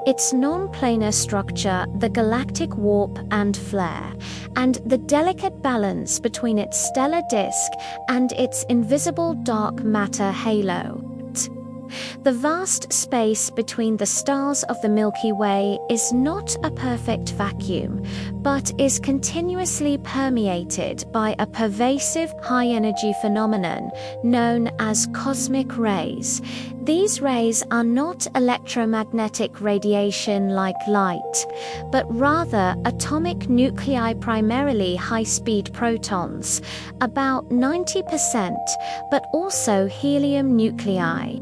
its non-planar structure, the galactic warp and flare, and the delicate balance between its stellar disk and its invisible dark matter halo. The vast space between the stars of the Milky Way is not a perfect vacuum, but is continuously permeated by a pervasive high-energy phenomenon known as cosmic rays. These rays are not electromagnetic radiation like light, but rather atomic nuclei, primarily high-speed protons, about 90%, but also helium nuclei,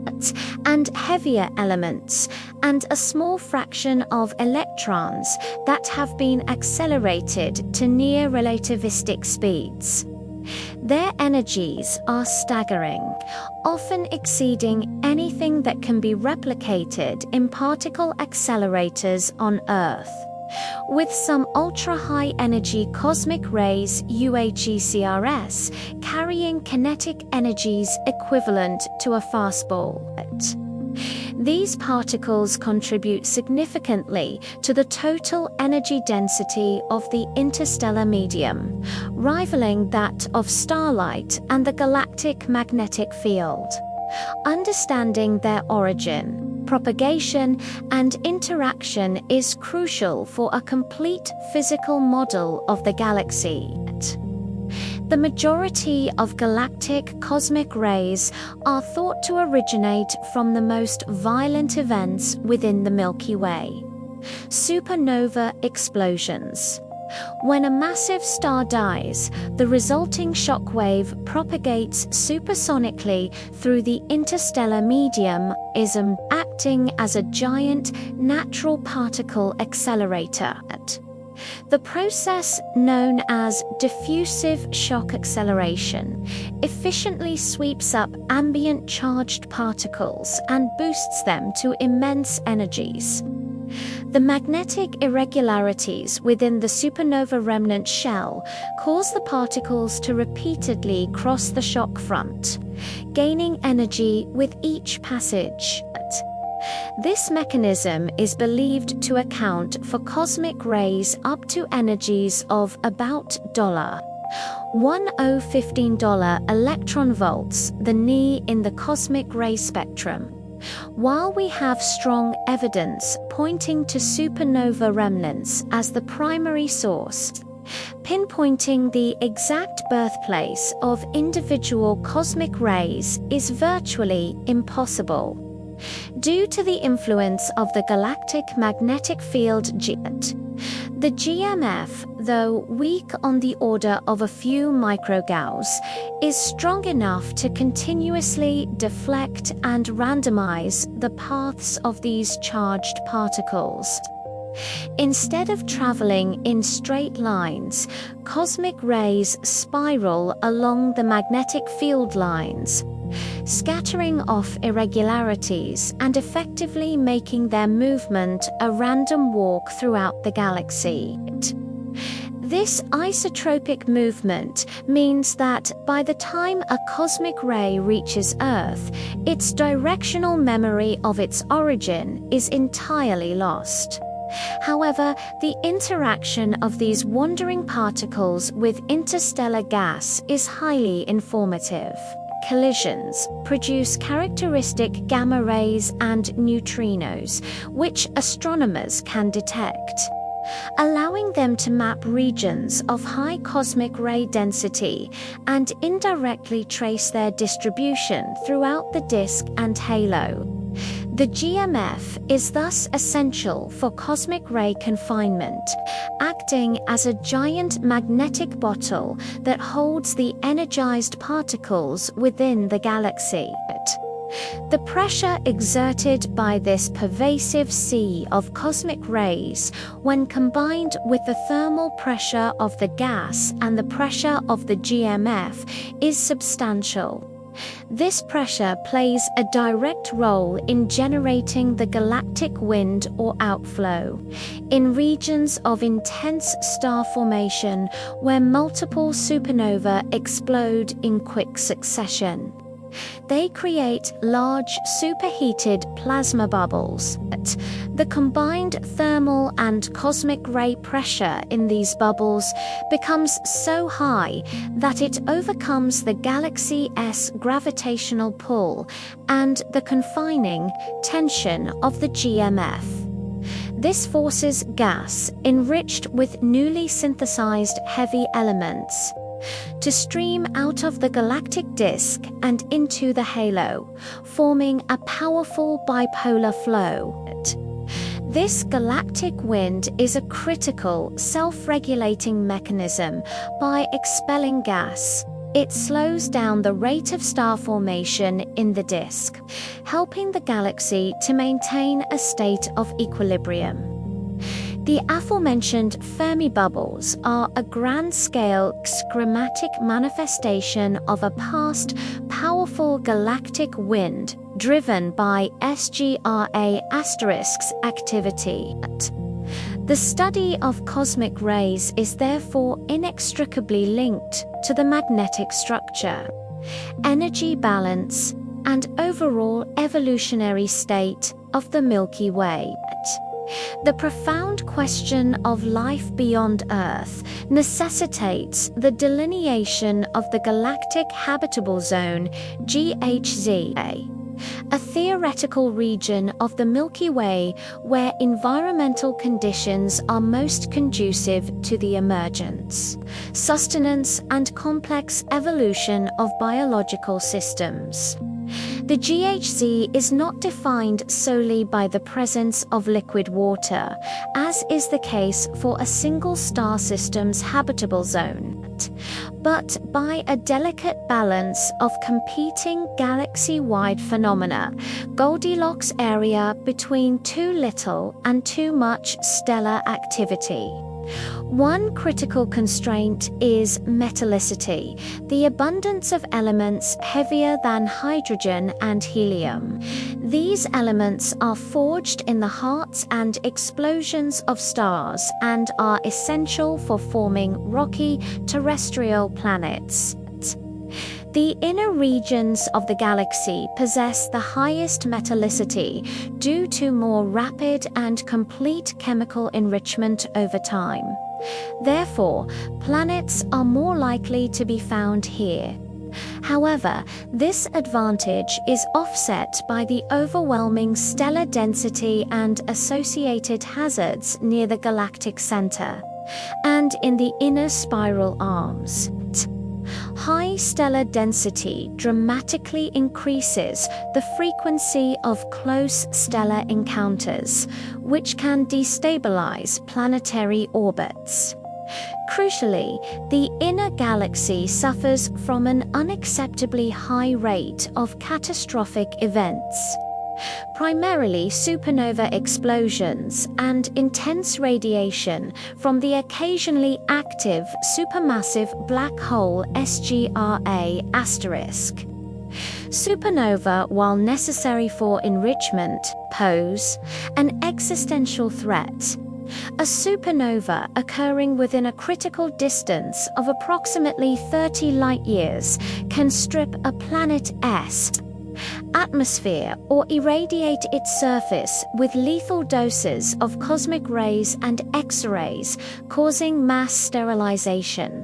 and heavier elements, and a small fraction of electrons that have been accelerated to near relativistic speeds. Their energies are staggering, often exceeding anything that can be replicated in particle accelerators on Earth. With some ultra-high energy cosmic rays UHECRS carrying kinetic energies equivalent to a fastball. These particles contribute significantly to the total energy density of the interstellar medium, rivaling that of starlight and the galactic magnetic field. Understanding their origin, propagation, and interaction is crucial for a complete physical model of the galaxy. The majority of galactic cosmic rays are thought to originate from the most violent events within the Milky Way: supernova explosions. When a massive star dies, the resulting shockwave propagates supersonically through the interstellar medium, acting as a giant natural particle accelerator. The process, known as diffusive shock acceleration, efficiently sweeps up ambient charged particles and boosts them to immense energies. The magnetic irregularities within the supernova remnant shell cause the particles to repeatedly cross the shock front, gaining energy with each passage. This mechanism is believed to account for cosmic rays up to energies of about $1015 electron volts, the Ni in the cosmic ray spectrum. While we have strong evidence pointing to supernova remnants as the primary source, pinpointing the exact birthplace of individual cosmic rays is virtually impossible. Due to the influence of the galactic magnetic field the GMF, though weak on the order of a few microgauss, is strong enough to continuously deflect and randomize the paths of these charged particles. Instead of traveling in straight lines, cosmic rays spiral along the magnetic field lines, scattering off irregularities and effectively making their movement a random walk throughout the galaxy. This isotropic movement means that by the time a cosmic ray reaches Earth, its directional memory of its origin is entirely lost. However, the interaction of these wandering particles with interstellar gas is highly informative. Collisions produce characteristic gamma rays and neutrinos, which astronomers can detect, allowing them to map regions of high cosmic ray density and indirectly trace their distribution throughout the disk and halo. The GMF is thus essential for cosmic ray confinement, acting as a giant magnetic bottle that holds the energized particles within the galaxy. The pressure exerted by this pervasive sea of cosmic rays, when combined with the thermal pressure of the gas and the pressure of the GMF, is substantial. This pressure plays a direct role in generating the galactic wind or outflow in regions of intense star formation where multiple supernovae explode in quick succession. They create large superheated plasma bubbles. The combined thermal and cosmic ray pressure in these bubbles becomes so high that it overcomes the galaxy's gravitational pull and the confining tension of the GMF. This forces gas, enriched with newly synthesized heavy elements, to stream out of the galactic disk and into the halo, forming a powerful bipolar flow. This galactic wind is a critical, self-regulating mechanism. By expelling gas, it slows down the rate of star formation in the disk, helping the galaxy to maintain a state of equilibrium. The aforementioned Fermi bubbles are a grand-scale schematic manifestation of a past, powerful galactic wind driven by SGRA** activity. The study of cosmic rays is therefore inextricably linked to the magnetic structure, energy balance, and overall evolutionary state of the Milky Way. The profound question of life beyond Earth necessitates the delineation of the Galactic Habitable Zone (GHZ), a theoretical region of the Milky Way where environmental conditions are most conducive to the emergence, sustenance, and complex evolution of biological systems. The GHZ is not defined solely by the presence of liquid water, as is the case for a single star system's habitable zone, but by a delicate balance of competing galaxy-wide phenomena, Goldilocks area between too little and too much stellar activity. One critical constraint is metallicity, the abundance of elements heavier than hydrogen and helium. These elements are forged in the hearts and explosions of stars and are essential for forming rocky terrestrial planets. The inner regions of the galaxy possess the highest metallicity due to more rapid and complete chemical enrichment over time. Therefore, planets are more likely to be found here. However, this advantage is offset by the overwhelming stellar density and associated hazards near the galactic center, and in the inner spiral arms. High stellar density dramatically increases the frequency of close stellar encounters, which can destabilize planetary orbits. Crucially, the inner galaxy suffers from an unacceptably high rate of catastrophic events, primarily supernova explosions and intense radiation from the occasionally active supermassive black hole SGRA*. Supernova, while necessary for enrichment, pose an existential threat. A supernova occurring within a critical distance of approximately 30 light-years can strip a planet's atmosphere or irradiate its surface with lethal doses of cosmic rays and X-rays, causing mass sterilization.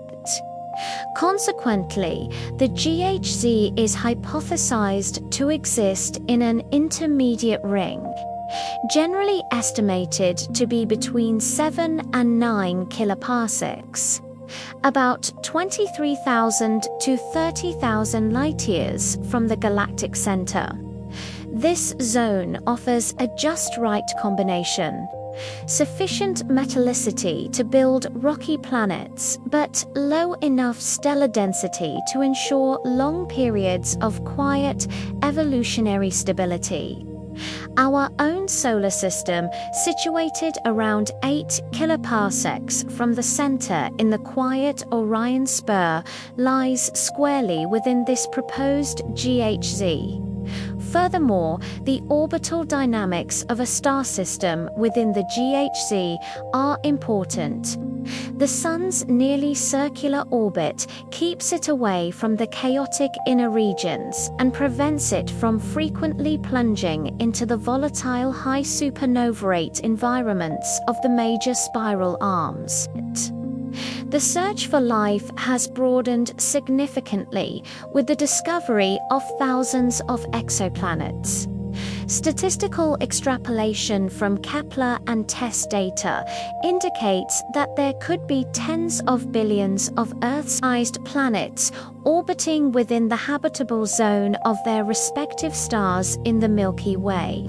Consequently, the GHZ is hypothesized to exist in an intermediate ring, generally estimated to be between 7 and 9 kiloparsecs, about 23,000 to 30,000 light-years from the galactic center. This zone offers a just right combination: sufficient metallicity to build rocky planets, but low enough stellar density to ensure long periods of quiet evolutionary stability. Our own solar system, situated around 8 kiloparsecs from the center in the quiet Orion Spur, lies squarely within this proposed GHZ. Furthermore, the orbital dynamics of a star system within the GHZ are important. The Sun's nearly circular orbit keeps it away from the chaotic inner regions and prevents it from frequently plunging into the volatile high supernova rate environments of the major spiral arms. The search for life has broadened significantly with the discovery of thousands of exoplanets. Statistical extrapolation from Kepler and TESS data indicates that there could be tens of billions of Earth-sized planets orbiting within the habitable zone of their respective stars in the Milky Way.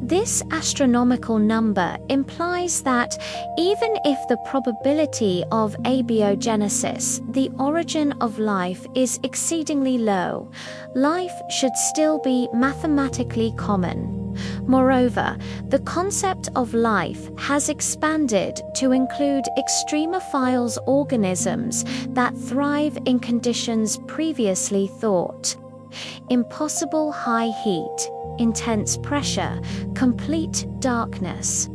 This astronomical number implies that even if the probability of abiogenesis, the origin of life, is exceedingly low, life should still be mathematically common. Moreover, the concept of life has expanded to include extremophile organisms that thrive in conditions previously thought impossible: high heat, intense pressure, complete darkness.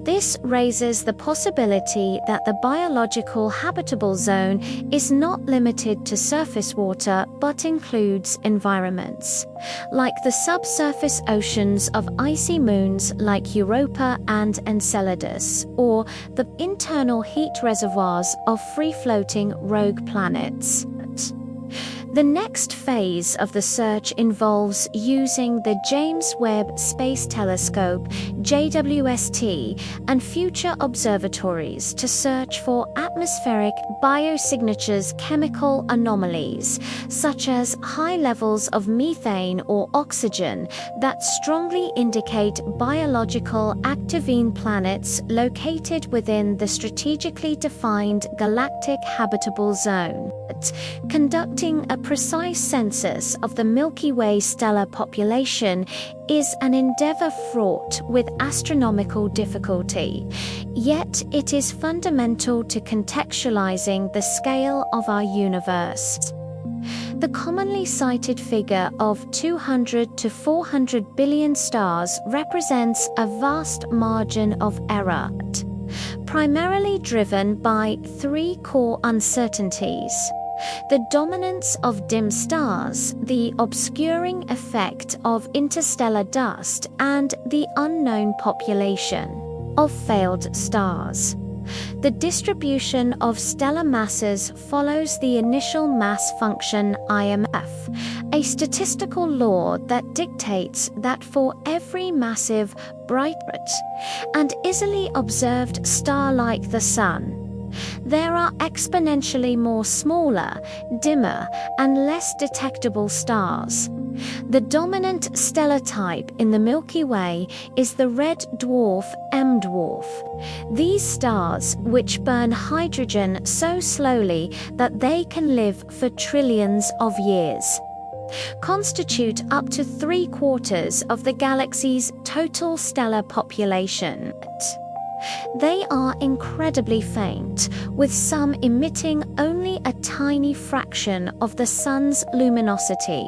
This raises the possibility that the biological habitable zone is not limited to surface water but includes environments, like the subsurface oceans of icy moons like Europa and Enceladus, or the internal heat reservoirs of free-floating rogue planets. The next phase of the search involves using the James Webb Space Telescope (JWST) and future observatories to search for atmospheric biosignatures, chemical anomalies, such as high levels of methane or oxygen that strongly indicate biological activine planets located within the strategically defined galactic habitable zone. Conducting a precise census of the Milky Way stellar population is an endeavor fraught with astronomical difficulty, yet it is fundamental to contextualizing the scale of our universe. The commonly cited figure of 200 to 400 billion stars represents a vast margin of error, primarily driven by three core uncertainties: the dominance of dim stars, the obscuring effect of interstellar dust, and the unknown population of failed stars. The distribution of stellar masses follows the initial mass function IMF, a statistical law that dictates that for every massive, bright, and easily observed star like the Sun, there are exponentially more smaller, dimmer, and less detectable stars. The dominant stellar type in the Milky Way is the red dwarf M dwarf. These stars, which burn hydrogen so slowly that they can live for trillions of years, constitute up to 3/4 of the galaxy's total stellar population. They are incredibly faint, with some emitting only a tiny fraction of the Sun's luminosity.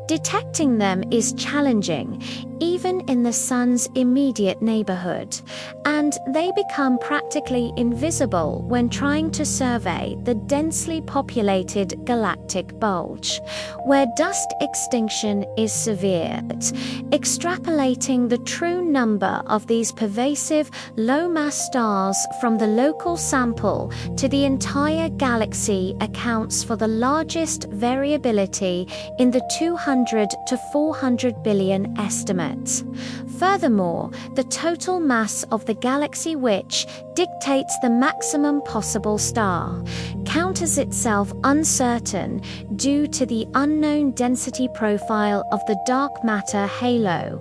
Detecting them is challenging, even in the Sun's immediate neighborhood, and they become practically invisible when trying to survey the densely populated galactic bulge, where dust extinction is severe. Extrapolating the true number of these pervasive, low-mass stars from the local sample to the entire galaxy accounts for the largest variability in the 200 to 400 billion estimates. Furthermore, the total mass of the galaxy, which dictates the maximum possible star count, is itself uncertain due to the unknown density profile of the dark matter halo.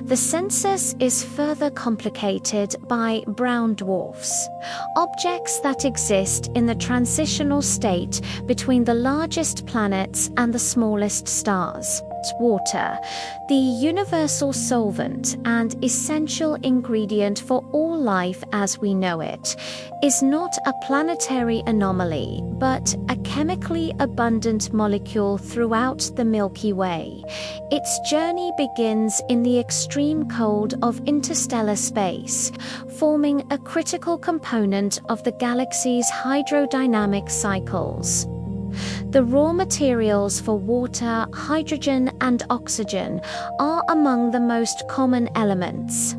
The census is further complicated by brown dwarfs, objects that exist in the transitional state between the largest planets and the smallest stars. water, the universal solvent and essential ingredient for all life as we know it, is not a planetary anomaly, but a chemically abundant molecule throughout the Milky Way. Its journey begins in the extreme cold of interstellar space, forming a critical component of the galaxy's hydrodynamic cycles. The raw materials for water, hydrogen, and oxygen are among the most common elements,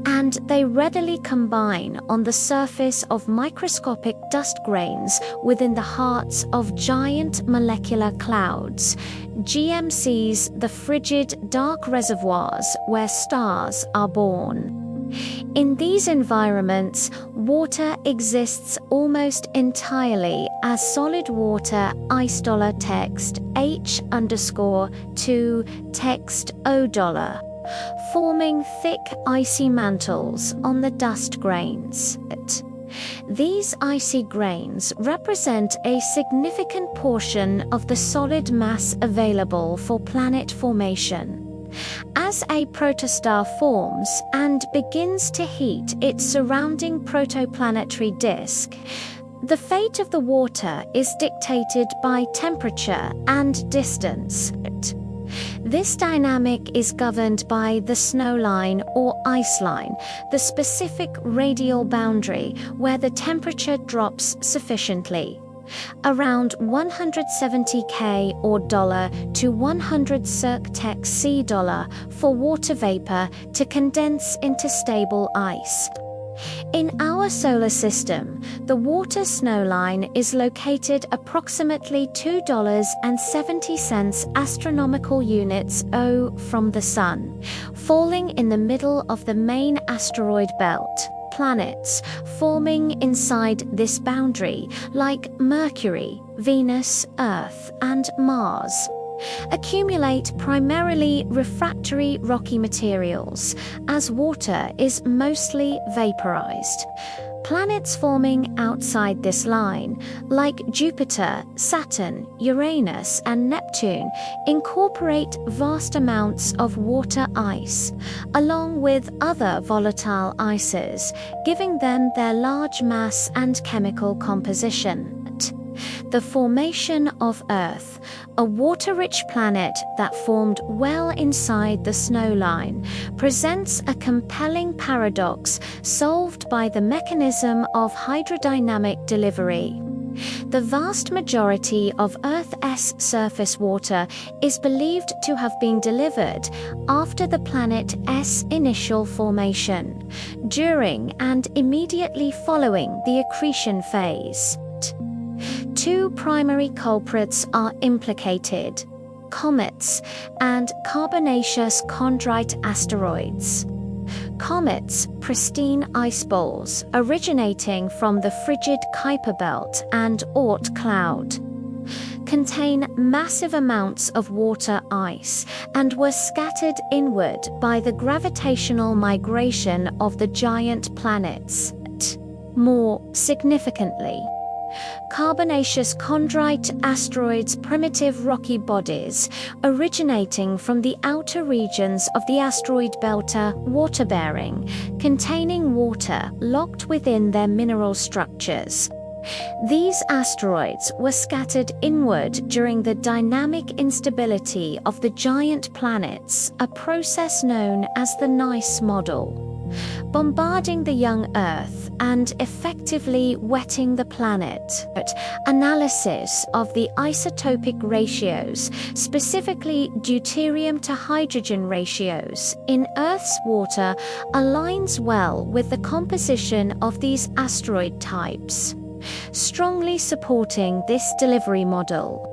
and they readily combine on the surface of microscopic dust grains within the hearts of giant molecular clouds, GMCs, the frigid, dark reservoirs where stars are born. In these environments, water exists almost entirely as solid water ice $text H_2 text O$, forming thick icy mantles on the dust grains. These icy grains represent a significant portion of the solid mass available for planet formation. As a protostar forms and begins to heat its surrounding protoplanetary disk, the fate of the water is dictated by temperature and distance. This dynamic is governed by the snowline or ice line, the specific radial boundary where the temperature drops sufficiently, around 170 K or $ to 100 circ C $ for water vapor to condense into stable ice. In our solar system, the water snowline is located approximately $2.70 astronomical units O from the Sun, falling in the middle of the main asteroid belt. Planets forming inside this boundary, like Mercury, Venus, Earth, and Mars, accumulate primarily refractory rocky materials, as water is mostly vaporized. Planets forming outside this line, like Jupiter, Saturn, Uranus, and Neptune, incorporate vast amounts of water ice, along with other volatile ices, giving them their large mass and chemical composition. The formation of Earth, a water-rich planet that formed well inside the snowline, presents a compelling paradox solved by the mechanism of hydrodynamic delivery. The vast majority of Earth's surface water is believed to have been delivered after the planet's initial formation, during and immediately following the accretion phase. Two primary culprits are implicated: comets and carbonaceous chondrite asteroids. Comets, pristine ice balls originating from the frigid Kuiper belt and Oort cloud, contain massive amounts of water ice and were scattered inward by the gravitational migration of the giant planets. More significantly, carbonaceous chondrite asteroids, primitive rocky bodies originating from the outer regions of the asteroid belt, water-bearing, containing water locked within their mineral structures. These asteroids were scattered inward during the dynamic instability of the giant planets, a process known as the Nice model, bombarding the young Earth and effectively wetting the planet. Analysis of the isotopic ratios, specifically deuterium to hydrogen ratios, in Earth's water aligns well with the composition of these asteroid types, strongly supporting this delivery model.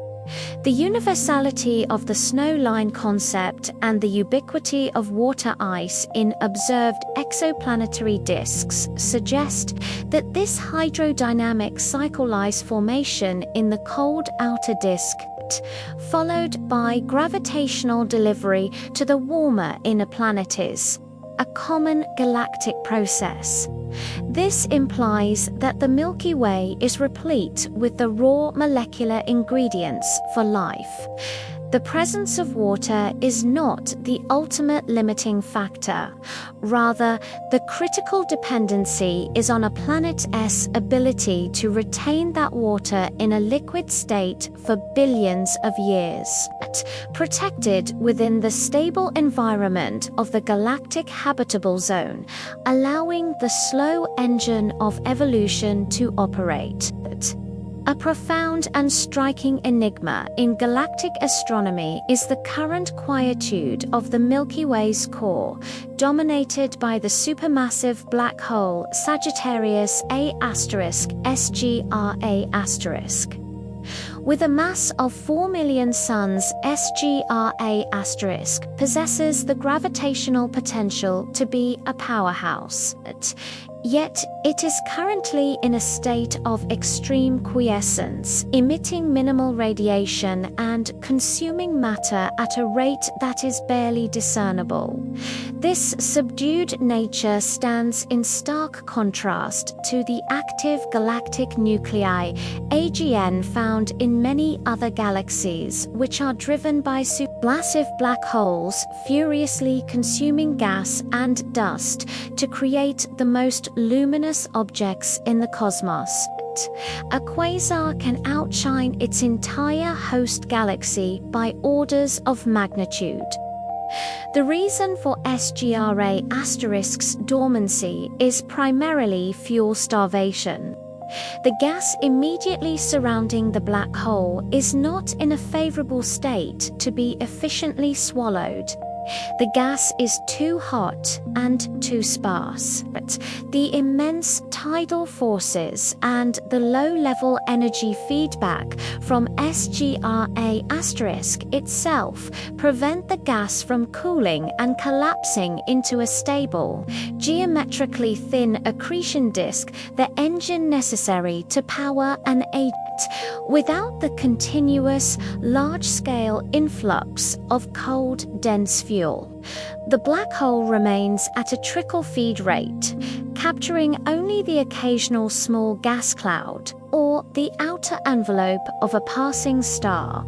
The universality of the snowline concept and the ubiquity of water ice in observed exoplanetary disks suggest that this hydrodynamic cyclize formation in the cold outer disk, followed by gravitational delivery to the warmer inner planet, is a common galactic process. This implies that the Milky Way is replete with the raw molecular ingredients for life. The presence of water is not the ultimate limiting factor. Rather, the critical dependency is on a planet's ability to retain that water in a liquid state for billions of years, protected within the stable environment of the galactic habitable zone, allowing the slow engine of evolution to operate. A profound and striking enigma in galactic astronomy is the current quietude of the Milky Way's core, dominated by the supermassive black hole Sagittarius A** SGRA**. With a mass of 4 million suns, SGRA** possesses the gravitational potential to be a powerhouse. Yet, it is currently in a state of extreme quiescence, emitting minimal radiation and consuming matter at a rate that is barely discernible. This subdued nature stands in stark contrast to the active galactic nuclei, AGN, found in many other galaxies, which are driven by supermassive black holes furiously consuming gas and dust to create the most luminous objects in the cosmos. A quasar can outshine its entire host galaxy by orders of magnitude. The reason for SGRA**'s dormancy is primarily fuel starvation. The gas immediately surrounding the black hole is not in a favorable state to be efficiently swallowed. The gas is too hot and too sparse. But the immense tidal forces and the low-level energy feedback from SGRA** itself prevent the gas from cooling and collapsing into a stable, geometrically thin accretion disk, the engine necessary to power an agent, without the continuous, large-scale influx of cold, dense fuel. The black hole remains at a trickle feed rate, capturing only the occasional small gas cloud or the outer envelope of a passing star.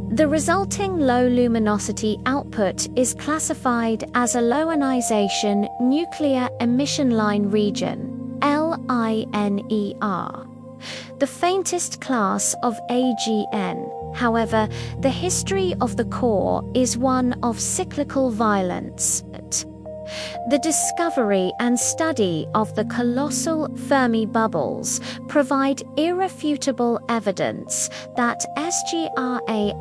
The resulting low luminosity output is classified as a low ionization nuclear emission line region, LINER. The faintest class of AGN. However, the history of the core is one of cyclical violence. The discovery and study of the colossal Fermi bubbles provide irrefutable evidence that SGRA**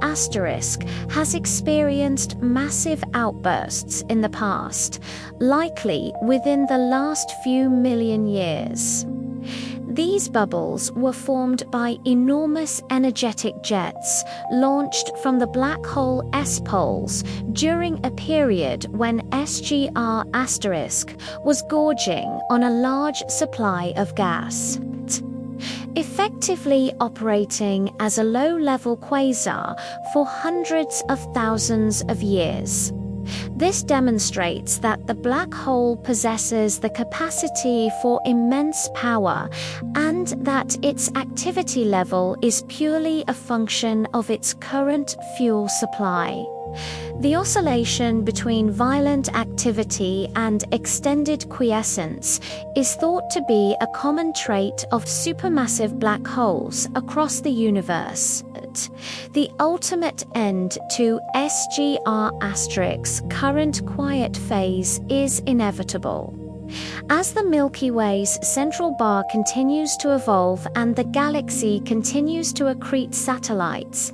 has experienced massive outbursts in the past, likely within the last few million years. These bubbles were formed by enormous energetic jets launched from the black hole S-poles during a period when SGRA** was gorging on a large supply of gas, effectively operating as a low-level quasar for hundreds of thousands of years. This demonstrates that the black hole possesses the capacity for immense power and that its activity level is purely a function of its current fuel supply. The oscillation between violent activity and extended quiescence is thought to be a common trait of supermassive black holes across the universe. The ultimate end to SGRA**'s current quiet phase is inevitable. As the Milky Way's central bar continues to evolve and the galaxy continues to accrete satellites,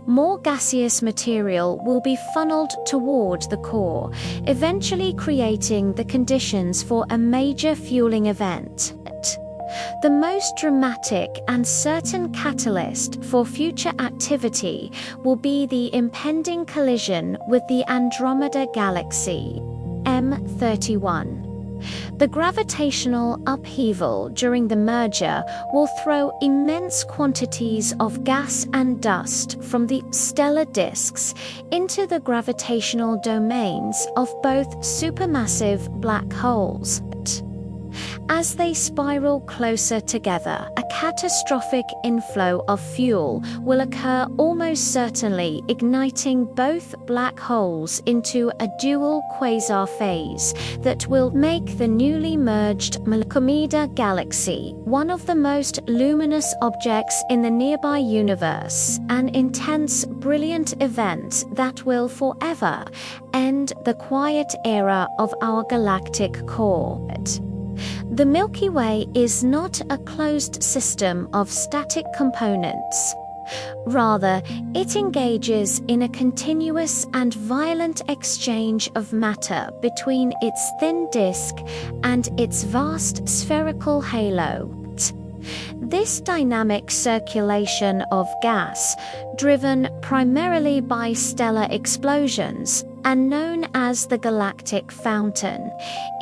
more gaseous material will be funneled toward the core, eventually creating the conditions for a major fueling event. The most dramatic and certain catalyst for future activity will be the impending collision with the Andromeda Galaxy, M31. The gravitational upheaval during the merger will throw immense quantities of gas and dust from the stellar disks into the gravitational domains of both supermassive black holes. As they spiral closer together, a catastrophic inflow of fuel will occur, almost certainly igniting both black holes into a dual quasar phase that will make the newly merged Andromeda Galaxy one of the most luminous objects in the nearby universe, an intense, brilliant event that will forever end the quiet era of our galactic core. The Milky Way is not a closed system of static components. Rather, it engages in a continuous and violent exchange of matter between its thin disk and its vast spherical halo. This dynamic circulation of gas, driven primarily by stellar explosions and known as the galactic fountain,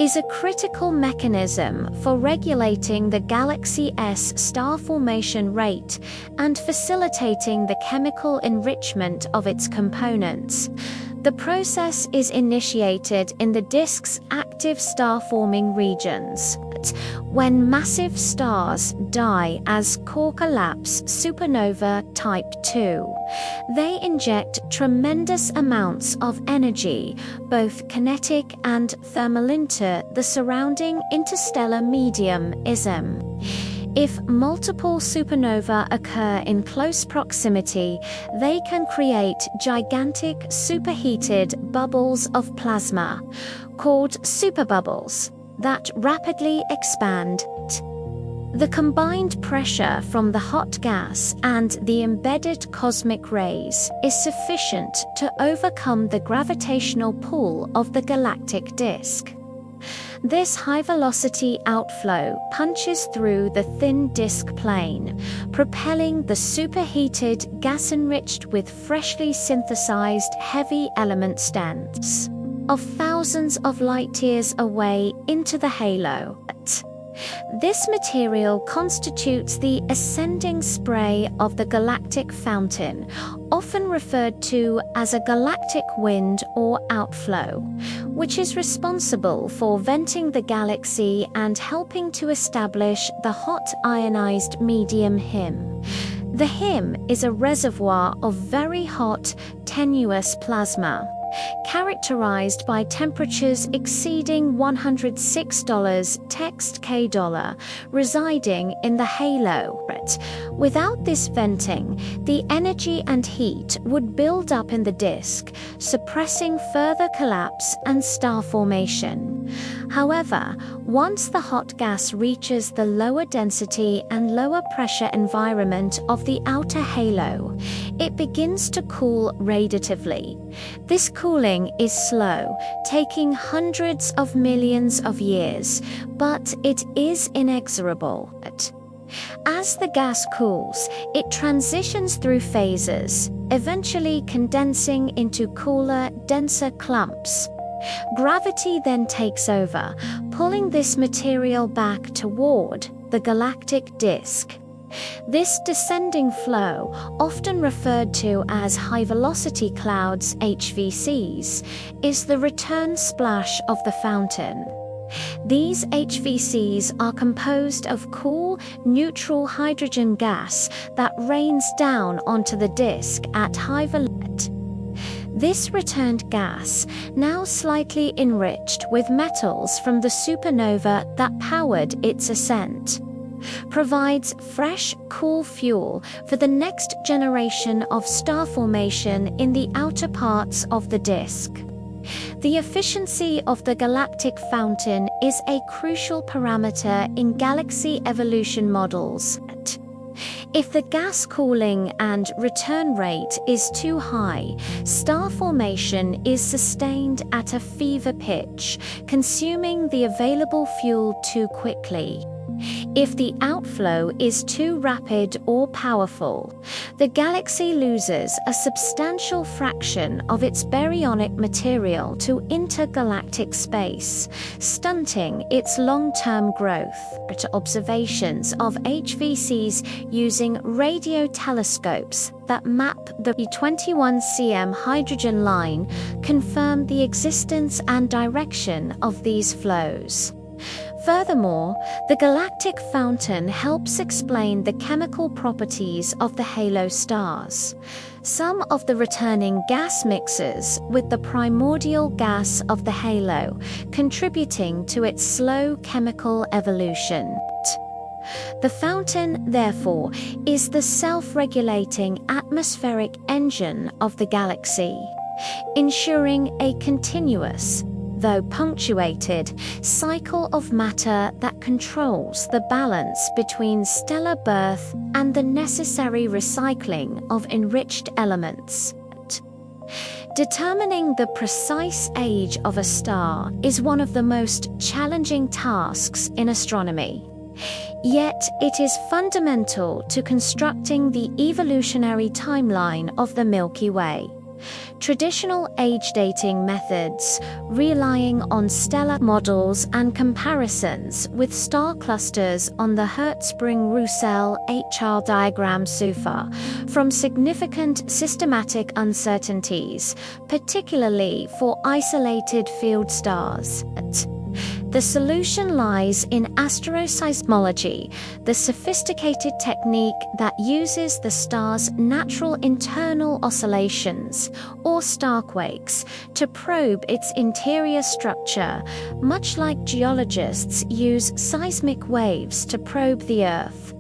is a critical mechanism for regulating the galaxy's star formation rate and facilitating the chemical enrichment of its components. The process is initiated in the disk's active star-forming regions. When massive stars die as core collapse supernova type 2, they inject tremendous amounts of energy, both kinetic and thermal, into the surrounding interstellar medium (ISM). If multiple supernovae occur in close proximity, they can create gigantic superheated bubbles of plasma, called superbubbles, that rapidly expand. The combined pressure from the hot gas and the embedded cosmic rays is sufficient to overcome the gravitational pull of the galactic disk. This high-velocity outflow punches through the thin disk plane, propelling the superheated, gas-enriched with freshly synthesized heavy element stands of thousands of light-years away into the halo. This material constitutes the ascending spray of the galactic fountain, often referred to as a galactic wind or outflow, which is responsible for venting the galaxy and helping to establish the hot ionized medium HIM. The HIM is a reservoir of very hot, tenuous plasma, characterized by temperatures exceeding $106 text K$, residing in the halo. Without this venting, the energy and heat would build up in the disk, suppressing further collapse and star formation. However, once the hot gas reaches the lower density and lower pressure environment of the outer halo, it begins to cool radiatively. This cooling is slow, taking hundreds of millions of years, but it is inexorable. As the gas cools, it transitions through phases, eventually condensing into cooler, denser clumps. Gravity then takes over, pulling this material back toward the galactic disk. This descending flow, often referred to as high-velocity clouds (HVCs), is the return splash of the fountain. These HVCs are composed of cool, neutral hydrogen gas that rains down onto the disk at high velocity. This returned gas, now slightly enriched with metals from the supernova that powered its ascent, provides fresh, cool fuel for the next generation of star formation in the outer parts of the disk. The efficiency of the galactic fountain is a crucial parameter in galaxy evolution models. If the gas cooling and return rate is too high, star formation is sustained at a fever pitch, consuming the available fuel too quickly. If the outflow is too rapid or powerful, the galaxy loses a substantial fraction of its baryonic material to intergalactic space, stunting its long-term growth. Observations of HVCs using radio telescopes that map the 21 cm hydrogen line confirm the existence and direction of these flows. Furthermore, the galactic fountain helps explain the chemical properties of the halo stars. Some of the returning gas mixes with the primordial gas of the halo, contributing to its slow chemical evolution. The fountain, therefore, is the self-regulating atmospheric engine of the galaxy, ensuring a continuous, though punctuated, cycle of matter that controls the balance between stellar birth and the necessary recycling of enriched elements. Determining the precise age of a star is one of the most challenging tasks in astronomy. Yet it is fundamental to constructing the evolutionary timeline of the Milky Way. Traditional age-dating methods, relying on stellar models and comparisons with star clusters on the Hertzsprung-Russell HR diagram suffer from significant systematic uncertainties, particularly for isolated field stars. The solution lies in astroseismology, the sophisticated technique that uses the star's natural internal oscillations, or starquakes, to probe its interior structure, much like geologists use seismic waves to probe the Earth.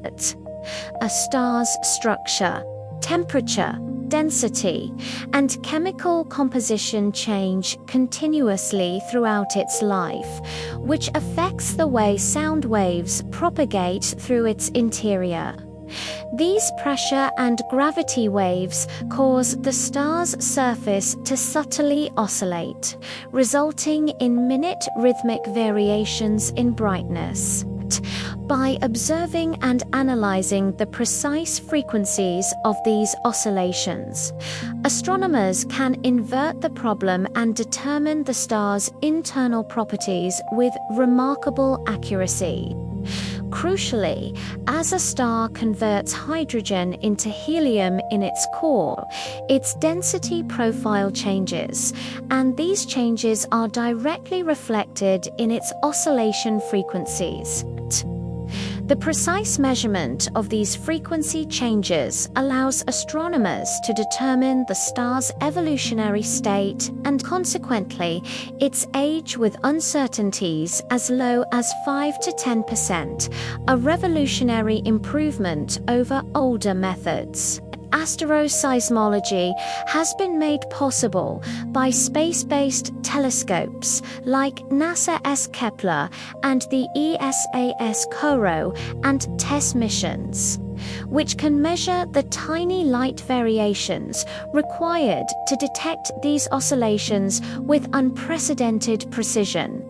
A star's structure, temperature, density, and chemical composition change continuously throughout its life, which affects the way sound waves propagate through its interior. These pressure and gravity waves cause the star's surface to subtly oscillate, resulting in minute rhythmic variations in brightness. By observing and analyzing the precise frequencies of these oscillations, astronomers can invert the problem and determine the star's internal properties with remarkable accuracy. Crucially, as a star converts hydrogen into helium in its core, its density profile changes, and these changes are directly reflected in its oscillation frequencies. The precise measurement of these frequency changes allows astronomers to determine the star's evolutionary state and consequently its age with uncertainties as low as 5 to 10%, a revolutionary improvement over older methods. Astroseismology has been made possible by space-based telescopes like NASA's Kepler and the ESA's CORO and TESS missions, which can measure the tiny light variations required to detect these oscillations with unprecedented precision.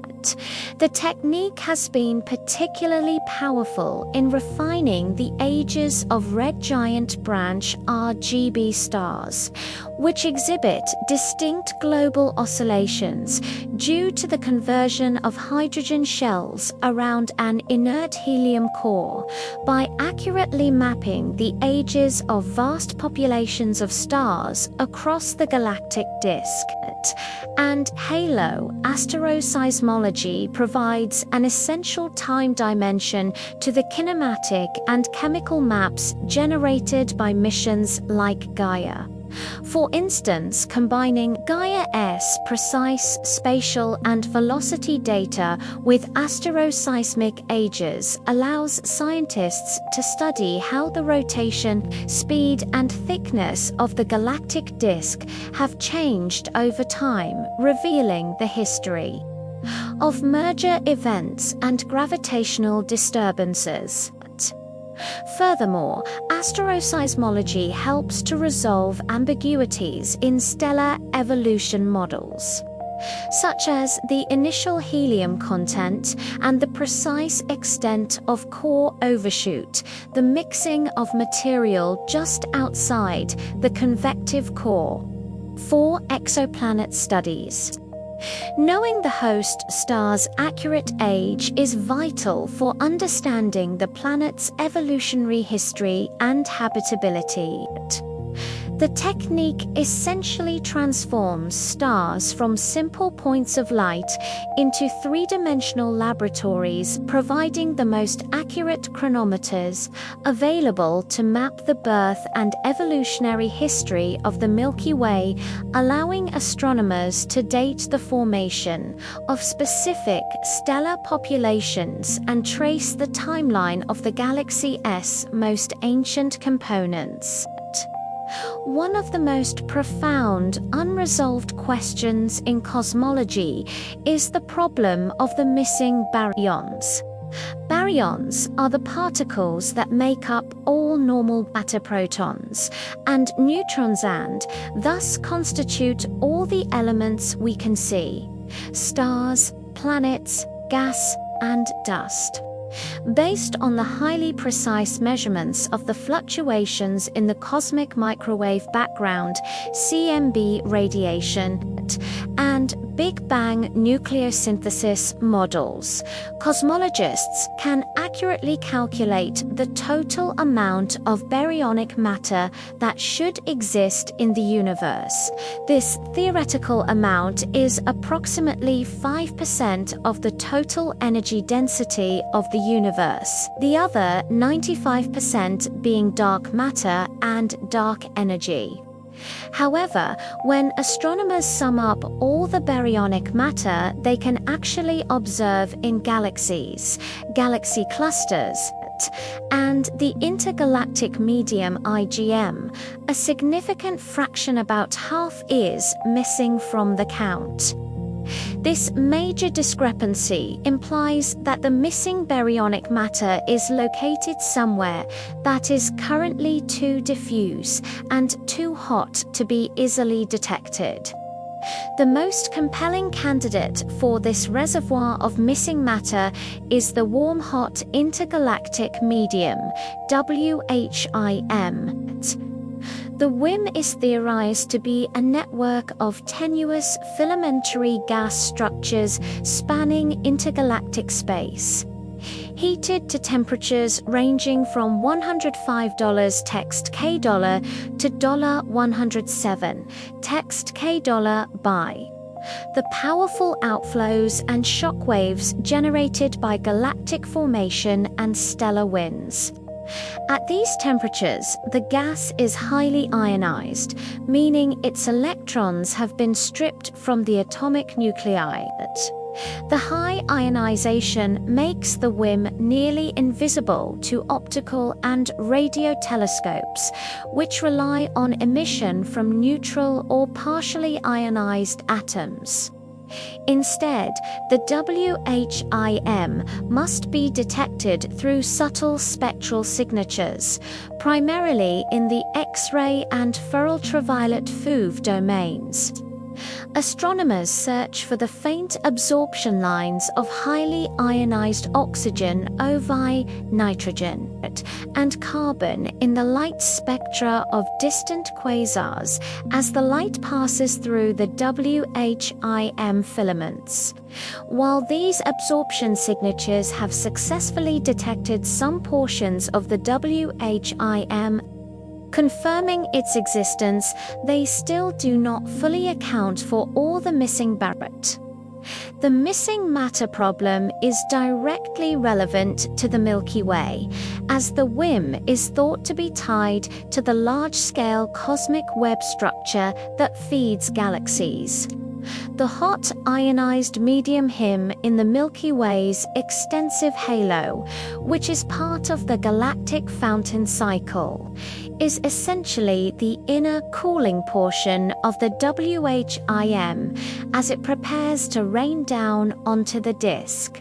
The technique has been particularly powerful in refining the ages of red giant branch RGB stars, which exhibit distinct global oscillations due to the conversion of hydrogen shells around an inert helium core. By accurately mapping the ages of vast populations of stars across the galactic disk and halo, astroseismology provides an essential time dimension to the kinematic and chemical maps generated by missions like Gaia. For instance, combining Gaia's precise spatial and velocity data with astroseismic ages allows scientists to study how the rotation, speed, and thickness of the galactic disk have changed over time, revealing the history of merger events and gravitational disturbances. Furthermore, astroseismology helps to resolve ambiguities in stellar evolution models, such as the initial helium content and the precise extent of core overshoot, the mixing of material just outside the convective core. 4 exoplanet studies. Knowing the host star's accurate age is vital for understanding the planet's evolutionary history and habitability. The technique essentially transforms stars from simple points of light into three-dimensional laboratories, providing the most accurate chronometers available to map the birth and evolutionary history of the Milky Way, allowing astronomers to date the formation of specific stellar populations and trace the timeline of the galaxy's most ancient components. One of the most profound, unresolved questions in cosmology is the problem of the missing baryons. Baryons are the particles that make up all normal matter, protons and neutrons, and thus constitute all the elements we can see: stars, planets, gas, and dust. Based on the highly precise measurements of the fluctuations in the cosmic microwave background, CMB radiation, and Big Bang nucleosynthesis models, cosmologists can accurately calculate the total amount of baryonic matter that should exist in the universe. This theoretical amount is approximately 5% of the total energy density of the universe, the other 95% being dark matter and dark energy. However, when astronomers sum up all the baryonic matter they can actually observe in galaxies, galaxy clusters, and the intergalactic medium IgM, a significant fraction, about half, is missing from the count. This major discrepancy implies that the missing baryonic matter is located somewhere that is currently too diffuse and too hot to be easily detected. The most compelling candidate for this reservoir of missing matter is the warm-hot intergalactic medium, WHIM. The WHIM is theorized to be a network of tenuous filamentary gas structures spanning intergalactic space. Heated to temperatures ranging from $105 text K dollar to $107 text K dollar by. The powerful outflows and shock waves generated by galactic formation and stellar winds. At these temperatures, the gas is highly ionized, meaning its electrons have been stripped from the atomic nuclei. The high ionization makes the WHIM nearly invisible to optical and radio telescopes, which rely on emission from neutral or partially ionized atoms. Instead, the WHIM must be detected through subtle spectral signatures, primarily in the X-ray and ultraviolet FUV domains. Astronomers search for the faint absorption lines of highly ionized oxygen, OVI, nitrogen, and carbon in the light spectra of distant quasars as the light passes through the WHIM filaments. While these absorption signatures have successfully detected some portions of the WHIM, confirming its existence, they still do not fully account for all the missing baryons. The missing matter problem is directly relevant to the Milky Way, as the WHIM is thought to be tied to the large-scale cosmic web structure that feeds galaxies. The hot ionized medium HIM in the Milky Way's extensive halo, which is part of the galactic fountain cycle, is essentially the inner cooling portion of the WHIM as it prepares to rain down onto the disk.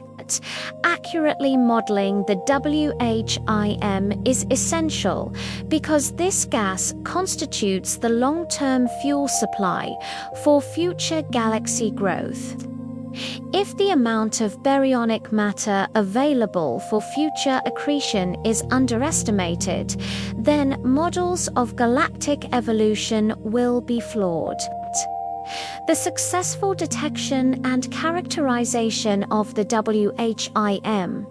Accurately modeling the WHIM is essential because this gas constitutes the long-term fuel supply for future galaxy growth. If the amount of baryonic matter available for future accretion is underestimated, then models of galactic evolution will be flawed. The successful detection and characterization of the WHIM,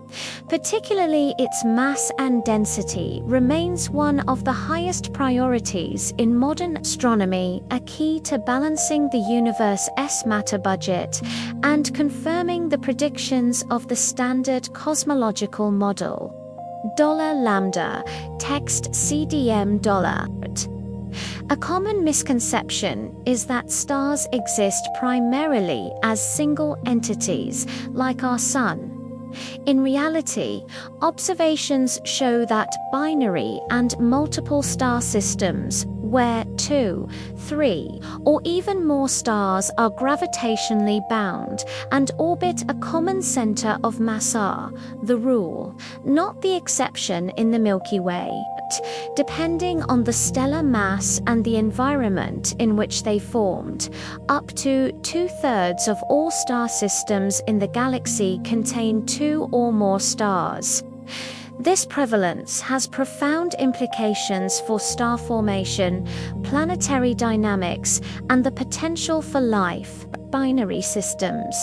particularly its mass and density, remains one of the highest priorities in modern astronomy, a key to balancing the universe's matter budget and confirming the predictions of the standard cosmological model. $lambda, text CDM $. A common misconception is that stars exist primarily as single entities, like our Sun. In reality, observations show that binary and multiple star systems, where 2, 3, or even more stars are gravitationally bound and orbit a common center of mass, are the rule, not the exception in the Milky Way. Depending on the stellar mass and the environment in which they formed, up to 2/3 of all star systems in the galaxy contain 2 or more stars. This prevalence has profound implications for star formation, planetary dynamics, and the potential for life. Binary systems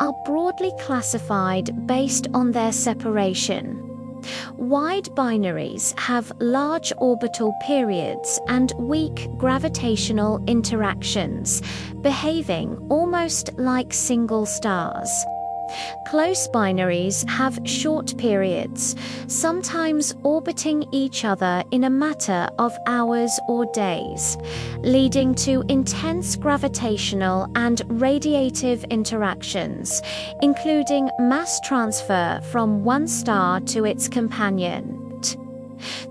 are broadly classified based on their separation. Wide binaries have large orbital periods and weak gravitational interactions, behaving almost like single stars. Close binaries have short periods, sometimes orbiting each other in a matter of hours or days, leading to intense gravitational and radiative interactions, including mass transfer from one star to its companion.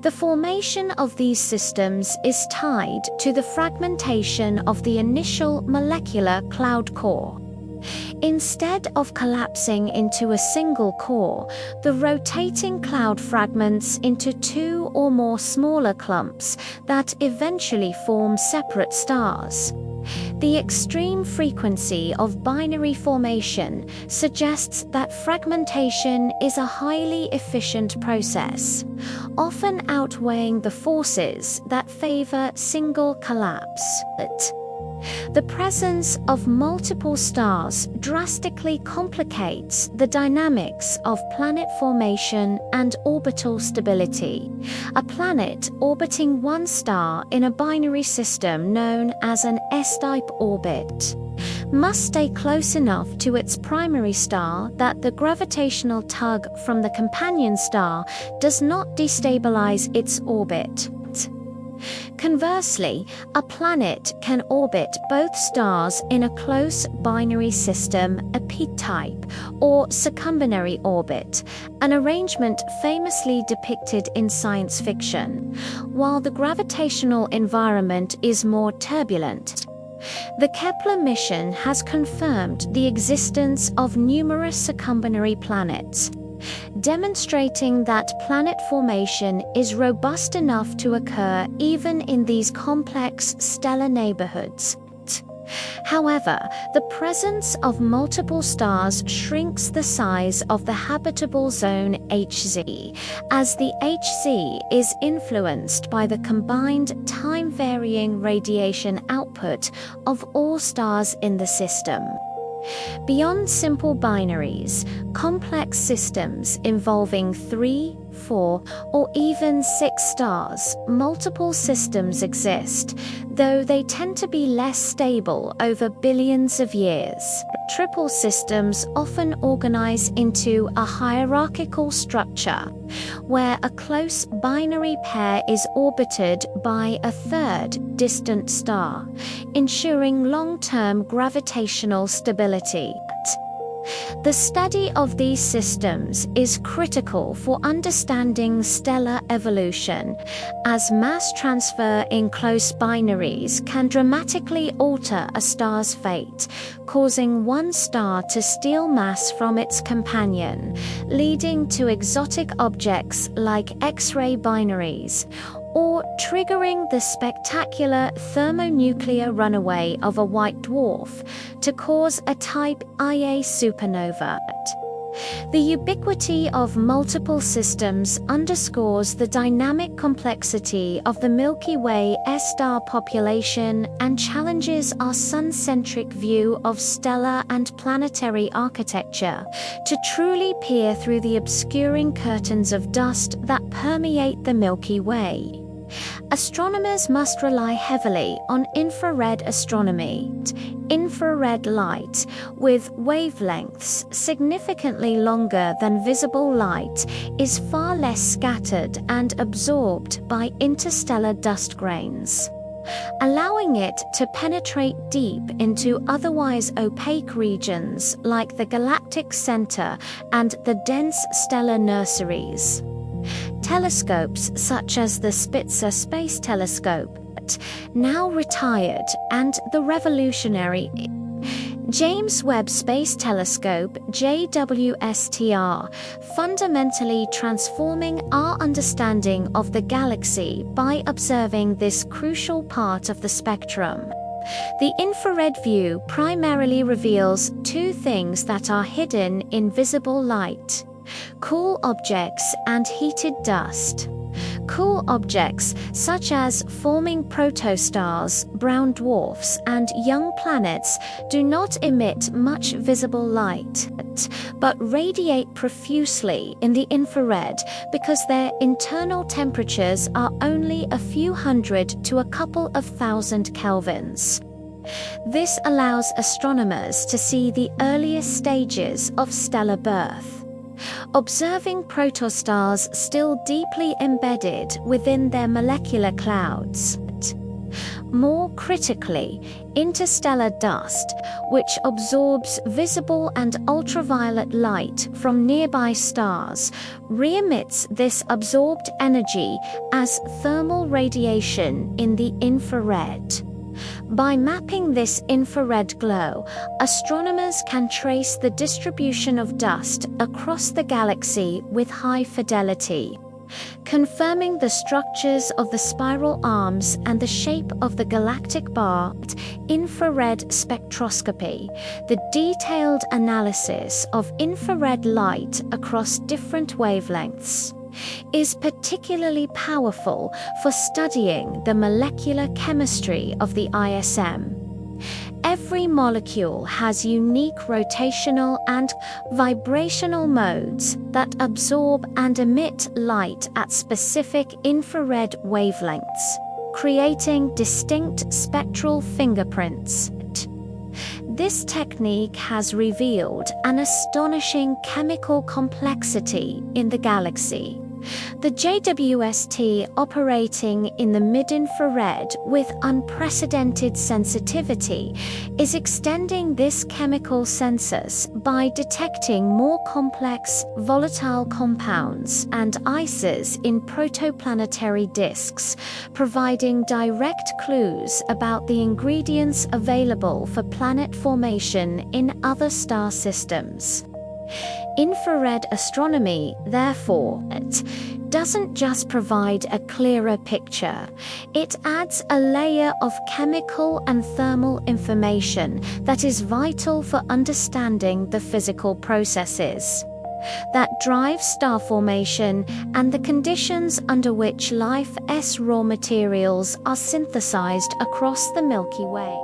The formation of these systems is tied to the fragmentation of the initial molecular cloud core. Instead of collapsing into a single core, the rotating cloud fragments into 2 or more smaller clumps that eventually form separate stars. The extreme frequency of binary formation suggests that fragmentation is a highly efficient process, often outweighing the forces that favor single collapse. The presence of multiple stars drastically complicates the dynamics of planet formation and orbital stability. A planet orbiting one star in a binary system known as an S-type orbit must stay close enough to its primary star that the gravitational tug from the companion star does not destabilize its orbit. Conversely, a planet can orbit both stars in a close binary system, a P-type, or circumbinary orbit, an arrangement famously depicted in science fiction, while the gravitational environment is more turbulent. The Kepler mission has confirmed the existence of numerous circumbinary planets, demonstrating that planet formation is robust enough to occur even in these complex stellar neighborhoods. However, the presence of multiple stars shrinks the size of the habitable zone HZ, as the HZ is influenced by the combined time-varying radiation output of all stars in the system. Beyond simple binaries, complex systems involving 3, 4, or even 6 stars, multiple systems exist, though they tend to be less stable over billions of years. Triple systems often organize into a hierarchical structure, where a close binary pair is orbited by a third distant star, ensuring long-term gravitational stability. The study of these systems is critical for understanding stellar evolution, as mass transfer in close binaries can dramatically alter a star's fate, causing one star to steal mass from its companion, leading to exotic objects like X-ray binaries, or triggering the spectacular thermonuclear runaway of a white dwarf to cause a type Ia supernova. The ubiquity of multiple systems underscores the dynamic complexity of the Milky Way star population and challenges our sun-centric view of stellar and planetary architecture to truly peer through the obscuring curtains of dust that permeate the Milky Way. Astronomers must rely heavily on infrared astronomy. Infrared light, with wavelengths significantly longer than visible light, is far less scattered and absorbed by interstellar dust grains, allowing it to penetrate deep into otherwise opaque regions like the galactic center and the dense stellar nurseries. Telescopes such as the Spitzer Space Telescope, now retired, and the revolutionary James Webb Space Telescope (JWST), fundamentally transforming our understanding of the galaxy by observing this crucial part of the spectrum. The infrared view primarily reveals two things that are hidden in visible light: cool objects and heated dust. Cool objects, such as forming protostars, brown dwarfs, and young planets, do not emit much visible light, but radiate profusely in the infrared because their internal temperatures are only a few hundred to a couple of thousand kelvins. This allows astronomers to see the earliest stages of stellar birth, observing protostars still deeply embedded within their molecular clouds. More critically, interstellar dust, which absorbs visible and ultraviolet light from nearby stars, re-emits this absorbed energy as thermal radiation in the infrared. By mapping this infrared glow, astronomers can trace the distribution of dust across the galaxy with high fidelity, confirming the structures of the spiral arms and the shape of the galactic bar. Infrared spectroscopy, the detailed analysis of infrared light across different wavelengths, is particularly powerful for studying the molecular chemistry of the ISM. Every molecule has unique rotational and vibrational modes that absorb and emit light at specific infrared wavelengths, creating distinct spectral fingerprints. This technique has revealed an astonishing chemical complexity in the galaxy. The JWST, operating in the mid-infrared with unprecedented sensitivity, is extending this chemical census by detecting more complex, volatile compounds and ices in protoplanetary disks, providing direct clues about the ingredients available for planet formation in other star systems. Infrared astronomy, therefore, doesn't just provide a clearer picture, it adds a layer of chemical and thermal information that is vital for understanding the physical processes that drive star formation and the conditions under which life's raw materials are synthesized across the Milky Way.